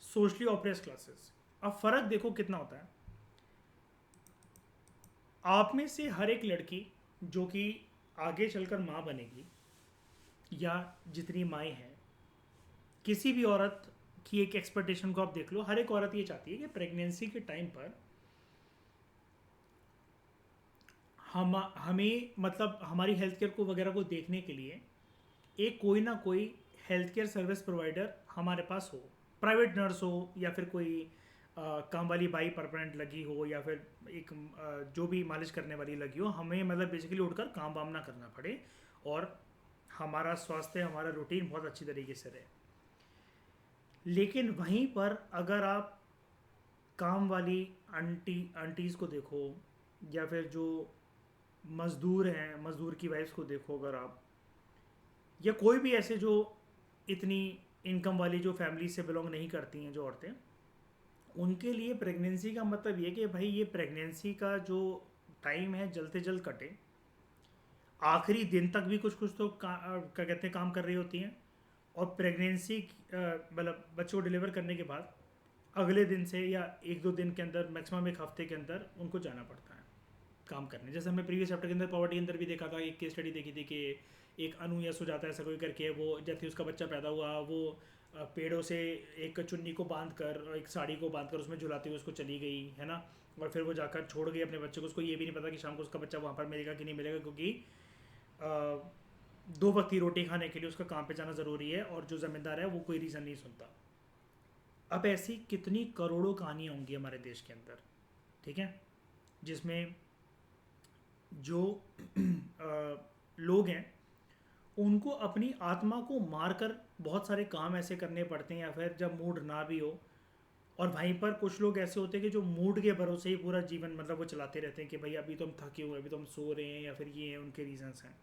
socially oppressed classes. अब फर्क देखो कितना होता है। आप में से हर एक लड़की जो कि आगे चलकर माँ बनेगी, या जितनी माएँ हैं, किसी भी औरत की एक एक्सपेक्टेशन को आप देख लो, हर एक औरत ये चाहती है कि प्रेगनेंसी के टाइम पर हमें मतलब हमारी हेल्थ केयर को वगैरह को देखने के लिए एक कोई ना कोई हेल्थ केयर सर्विस प्रोवाइडर हमारे पास हो, प्राइवेट नर्स हो, या फिर कोई काम वाली बाई परमानेंट लगी हो, या फिर एक जो भी मालिश करने वाली लगी हो। हमें मतलब बेसिकली उठकर काम वाम ना करना पड़े और हमारा स्वास्थ्य, हमारा रूटीन बहुत अच्छी तरीके से रहे। लेकिन वहीं पर अगर आप काम वाली आंटीज़ को देखो, या फिर जो मज़दूर हैं, मज़दूर की वाइफ्स को देखो अगर आप, या कोई भी ऐसे जो इतनी इनकम वाली जो फैमिली से बिलोंग नहीं करती हैं जो औरतें, उनके लिए प्रेगनेंसी का मतलब ये कि भाई ये प्रेगनेंसी का जो टाइम है जल्द से जल्द कटे। आखिरी दिन तक भी कुछ कुछ तो क्या कहते हैं काम कर रही होती हैं, और प्रेगनेंसी मतलब बच्चों को डिलीवर करने के बाद अगले दिन से या एक दो दिन के अंदर, मैक्सिमम एक हफ्ते के अंदर उनको जाना पड़ता है काम करने। जैसे हमने प्रीवियस चैप्टर के अंदर पॉवर्टी के अंदर भी देखा था, एक केस स्टडी देखी थी कि एक अनु या सुजाता ऐसा कोई करके, वो जैसे उसका बच्चा पैदा हुआ, वो पेड़ों से एक चुन्नी को बांध कर, एक साड़ी को बांध कर उसमें झुलाती हुई उसको चली गई, है ना। और फिर वो जाकर छोड़ गई अपने बच्चे को। उसको ये भी नहीं पता कि शाम को उसका बच्चा वहाँ पर मिलेगा कि नहीं मिलेगा, क्योंकि दो वक्त की रोटी खाने के लिए उसका काम पे जाना ज़रूरी है, और जो ज़मींदार है वो कोई रीज़न नहीं सुनता। अब ऐसी कितनी करोड़ों कहानियाँ होंगी हमारे देश के अंदर, ठीक है, जिसमें जो लोग हैं उनको अपनी आत्मा को मारकर बहुत सारे काम ऐसे करने पड़ते हैं, या फिर जब मूड ना भी हो। और वहीं पर कुछ लोग ऐसे होते हैं कि जो मूड के भरोसे ही पूरा जीवन मतलब वो चलाते रहते हैं कि भाई अभी तो हम थके हुए, अभी तो हम सो रहे हैं, या फिर ये हैं उनके रीजंस हैं।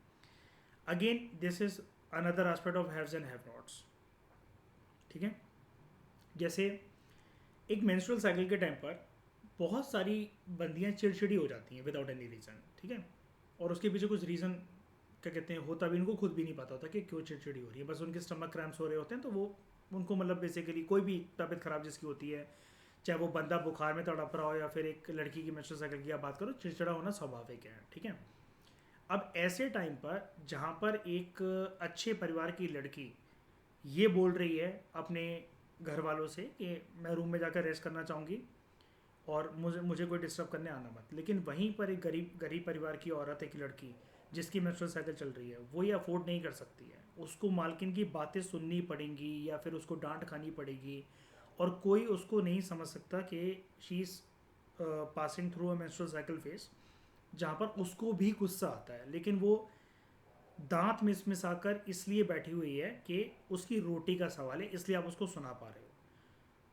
Again this is another aspect of haves and have nots, ठीक है। जैसे एक मेंस्ट्रुअल साइकिल के टाइम पर बहुत सारी बंदियां चिड़चिड़ी हो जाती हैं विदाउट एनी रीज़न, ठीक है। और उसके पीछे कुछ रीज़न क्या कहते हैं होता भी, उनको खुद भी नहीं पता होता कि क्यों चिड़चिड़ी हो रही है, बस उनके स्टमक क्रैम्प्स हो रहे होते हैं। तो वो उनको मतलब बेसिकली कोई भी तबीयत ख़राब जिसकी होती है, चाहे वो बंदा बुखार में तड़प रहा हो या फिर एक लड़की की मेंस्ट्रुअल साइकिल की आप बात करो, चिड़चिड़ा होना स्वाभाविक है, ठीक है। अब ऐसे टाइम पर जहाँ पर एक अच्छे परिवार की लड़की ये बोल रही है अपने घर वालों से कि मैं रूम में जाकर रेस्ट करना चाहूँगी और मुझे कोई डिस्टर्ब करने आना मत, लेकिन वहीं पर एक गरीब परिवार की औरत, एक लड़की जिसकी मेंस्ट्रुअल साइकिल चल रही है, वो ये अफोर्ड नहीं कर सकती है, उसको मालकिन की बातें सुननी पड़ेंगी या फिर उसको डांट खानी पड़ेगी, और कोई उसको नहीं समझ सकता कि she is passing through a menstrual cycle phase, जहाँ पर उसको भी गुस्सा आता है, लेकिन वो दांत मिसाकर इसलिए बैठी हुई है कि उसकी रोटी का सवाल है, इसलिए आप उसको सुना पा रहे हो।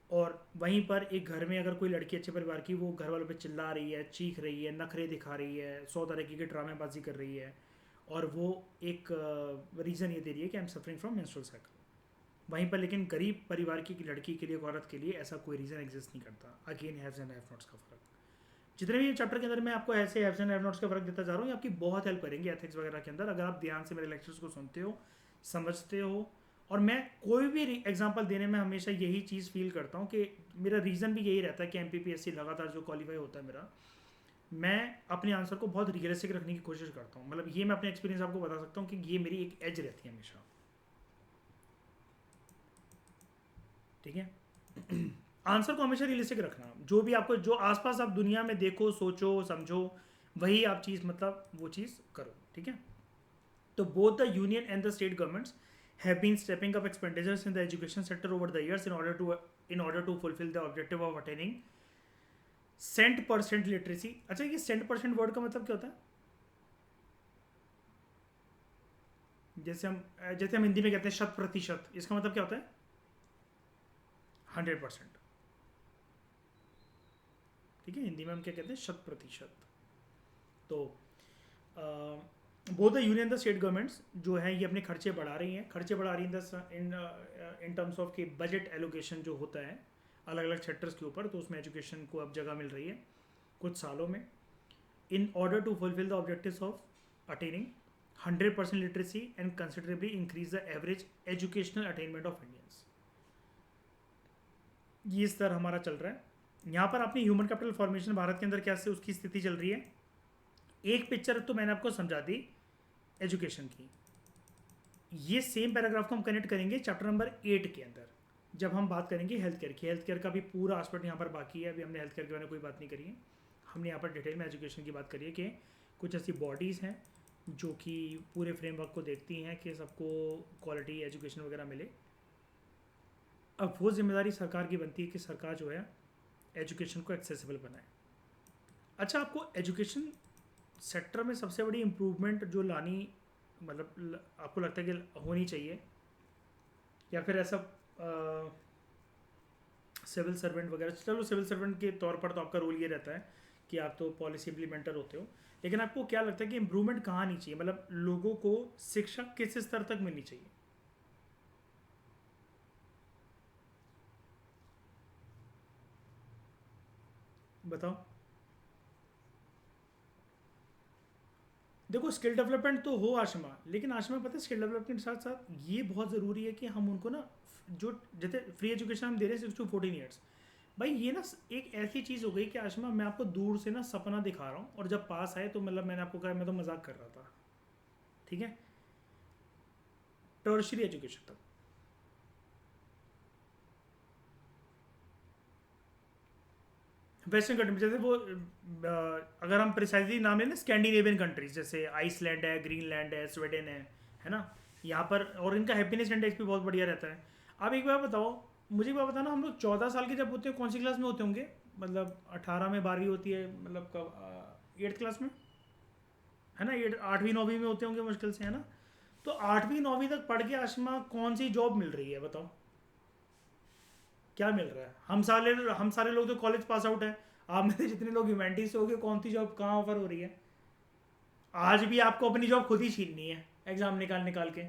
और वहीं पर एक घर में अगर कोई लड़की अच्छे परिवार की, वो घर वालों पे चिल्ला रही है, चीख रही है, नखरे दिखा रही है, 100 तरीके की ड्रामेबाजी कर रही है, और वो एक रीज़न ये दे रही है कि I am suffering from menstrual cycle. वहीं पर लेकिन गरीब परिवार की लड़की के लिए, एक औरत के लिए ऐसा कोई रीज़न एग्जिस्ट नहीं करता। Again haves and have nots का फ़र्क, जितने भी चैप्टर के अंदर मैं आपको ऐसे हैव्स एंड हैव नॉट्स का फ़र्क देता जा रहा हूँ, ये आपकी बहुत हेल्प करेंगे एथिक्स वगैरह के अंदर, अगर आप ध्यान से मेरे लेक्चर्स को सुनते हो, समझते हो और मैं कोई भी एग्जांपल देने में हमेशा यही चीज़ फील करता हूँ कि मेरा रीज़न भी यही रहता है कि एमपीपीएससी लगातार जो क्वालिफाई होता है मेरा, मैं अपने आंसर को बहुत रियलिस्टिक रखने की कोशिश करता हूँ। मतलब ये मैं अपने एक्सपीरियंस आपको बता सकता हूँ कि ये मेरी एक एज रहती है हमेशा। ठीक है। आंसर को हमेशा रियलिस्टिक रखना, जो भी आपको, जो आसपास आप दुनिया में देखो, सोचो, समझो, वही आप चीज़, मतलब वो चीज़ करो। ठीक है। तो both the union and the state governments have been stepping up expenditures in the education sector over the years in order to fulfill the objective of attaining cent percent literacy. अच्छा, ये सेंट परसेंट वर्ड का मतलब क्या होता है? जैसे हम हिंदी में कहते हैं शत प्रतिशत, इसका मतलब क्या होता है? 100%। ठीक है, हिंदी में हम क्या कहते हैं? शत प्रतिशत। तो both the union the state governments जो है ये अपने खर्चे बढ़ा रही हैं, इन टर्म्स ऑफ कि बजट एलोकेशन जो होता है अलग अलग सेक्टर्स के ऊपर, तो उसमें एजुकेशन को अब जगह मिल रही है कुछ सालों में, in order to fulfil the objectives of attaining 100% literacy and considerably increase the average educational attainment of Indians. ये स्तर हमारा चल रहा है। यहाँ पर अपनी ह्यूमन कैपिटल फॉर्मेशन भारत के अंदर क्या से उसकी स्थिति चल रही है, एक पिक्चर तो मैंने आपको समझा दी एजुकेशन की। ये सेम पैराग्राफ को हम कनेक्ट करेंगे चैप्टर नंबर 8 के अंदर, जब हम बात करेंगे हेल्थ केयर की। हेल्थ केयर का भी पूरा एस्पेक्ट यहाँ पर बाकी है, अभी हमने हेल्थ केयर के बारे में कोई बात नहीं करी है। हमने यहाँ पर डिटेल में एजुकेशन की बात करी है कि कुछ ऐसी बॉडीज़ हैं जो कि पूरे फ्रेमवर्क को देखती हैं कि सबको क्वालिटी एजुकेशन वगैरह मिले। अब वो जिम्मेदारी सरकार की बनती है कि सरकार जो है एजुकेशन को एक्सेसिबल बनाए। अच्छा, आपको एजुकेशन सेक्टर में सबसे बड़ी इम्प्रूवमेंट जो लानी, मतलब आपको लगता है कि होनी चाहिए, या फिर ऐसा सिविल सर्वेंट वगैरह, चलो सिविल सर्वेंट के तौर पर तो आपका रोल ये रहता है कि आप तो पॉलिसी इम्प्लीमेंटर होते हो, लेकिन आपको क्या लगता है कि इम्प्रूवमेंट कहाँ आनी चाहिए? मतलब लोगों को शिक्षा किस स्तर तक मिलनी चाहिए? बताओ। देखो, स्किल डेवलपमेंट तो हो आशमा, लेकिन आशमा पता है स्किल डेवलपमेंट के साथ साथ ये बहुत ज़रूरी है कि हम उनको ना, जो जैसे फ्री एजुकेशन हम दे रहे हैं 6 to 14 ईयर्स, भाई ये ना एक ऐसी चीज़ हो गई कि आशमा मैं आपको दूर से ना सपना दिखा रहा हूँ, और जब पास आए तो मतलब मैंने आपको कहा मैं तो मजाक कर रहा था। ठीक है, टर्शरी एजुकेशन तक। वेस्टर्न कंट्री जैसे वो अगर हम प्रिसाइजली नाम लें ना, स्कैंडिनेवियन कंट्रीज जैसे आइसलैंड है, ग्रीनलैंड है, स्वीडन है ना, यहाँ पर, और इनका हैप्पीनेस इंडेक्स भी बहुत बढ़िया रहता है। आप एक बार बताओ, मुझे एक बार बताना, हम लोग 14 साल के जब होते हैं कौन सी क्लास में होते होंगे? मतलब 18 में 12वीं होती है, मतलब कब 8th क्लास में, है ना, 8वीं 9वीं में होते होंगे मुश्किल से, है ना? तो 8वीं 9वीं तक पढ़ के आशमा कौन सी जॉब मिल रही है बताओ? क्या मिल रहा है? हम सारे लोग तो कॉलेज पास आउट है। आप में से जितने लोग ह्यूमैनिटीज से हो गए, कौन सी जॉब कहाँ ऑफर हो रही है? आज भी आपको अपनी जॉब खुद ही छीननी है एग्जाम निकाल निकाल के।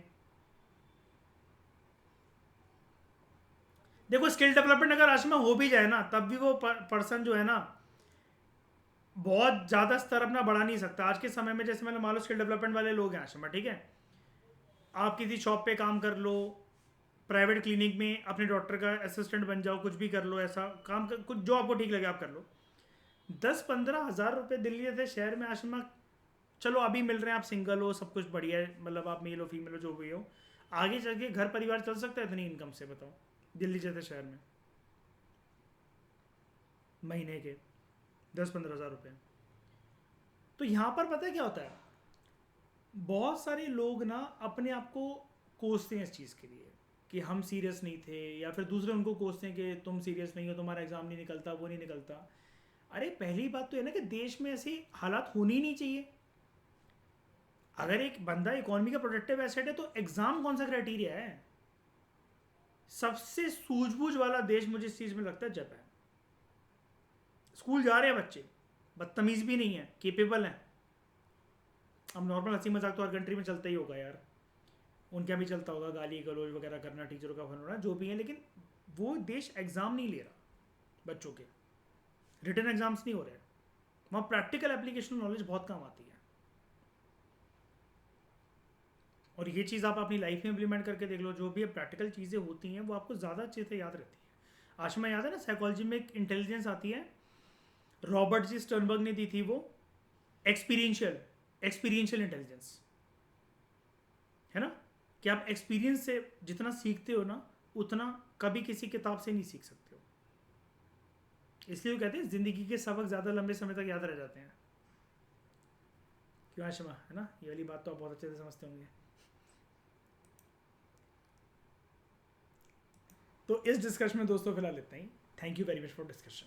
देखो, स्किल डेवलपमेंट अगर आशमा हो भी जाए ना, तब भी वो पर्सन जो है ना बहुत ज़्यादा स्तर अपना बढ़ा नहीं सकता आज के समय में। जैसे मैंने मान लो स्किल डेवलपमेंट वाले लोग हैं आशमा, ठीक है, आप किसी शॉप पे काम कर लो, प्राइवेट क्लिनिक में अपने डॉक्टर का असिस्टेंट बन जाओ, कुछ भी कर लो, ऐसा काम कर, कुछ जो आपको ठीक लगे आप कर लो। 10-15 हज़ार रुपये दिल्ली जैसे शहर में आशमा, चलो अभी मिल रहे हैं, आप सिंगल हो, सब कुछ बढ़िया है, मतलब आप मेल हो फीमेल हो जो भी हो, आगे चल के घर परिवार चल सकता है इतनी इनकम से? बताओ, दिल्ली जैसे शहर में महीने के 10-15 हज़ार रुपये। तो यहाँ पर पता है क्या होता है, बहुत सारे लोग ना अपने आप को कोसते हैं इस चीज़ के लिए कि हम सीरियस नहीं थे, या फिर दूसरे उनको कोसते हैं कि तुम सीरियस नहीं हो, तुम्हारा एग्ज़ाम नहीं निकलता, वो नहीं निकलता। अरे पहली बात तो है ना कि देश में ऐसी हालात होनी ही नहीं चाहिए। अगर एक बंदा इकोनॉमी का प्रोडक्टिव एसेट है तो एग्ज़ाम कौन सा क्राइटेरिया है? सबसे सूझबूझ वाला देश मुझे इस चीज़ में लगता है जापान। स्कूल जा रहे हैं बच्चे, बदतमीज़ भी नहीं है, केपेबल हैं। अब नॉर्मल हंसी मजाक तो हर कंट्री में चलता ही होगा यार, उनके यहाँ भी चलता होगा, गाली गलौज वगैरह करना, टीचरों का फन होना, जो भी है, लेकिन वो देश एग्ज़ाम नहीं ले रहा बच्चों के, रिटन एग्जाम्स नहीं हो रहे। वहाँ प्रैक्टिकल एप्लीकेशन नॉलेज बहुत कम आती है। और ये चीज़ आप अपनी लाइफ में इम्प्लीमेंट करके देख लो, जो भी प्रैक्टिकल चीज़ें होती हैं वो आपको ज़्यादा अच्छे से याद रहती है। आशमा याद है ना, साइकोलॉजी में एक इंटेलिजेंस आती है, रॉबर्ट जी स्टर्नबर्ग ने दी थी वो, एक्सपीरियंशियल एक्सपीरियंशियल इंटेलिजेंस, है ना, कि आप एक्सपीरियंस से जितना सीखते हो ना उतना कभी किसी किताब से नहीं सीख सकते हो। इसलिए वो कहते हैं जिंदगी के सबक ज़्यादा लंबे समय तक याद रह जाते हैं। क्यों आशमा, है ना, ये वाली बात तो आप बहुत अच्छे से समझते होंगे। तो इस डिस्कशन में दोस्तों फिलहाल इतना ही। Thank you very much for discussion.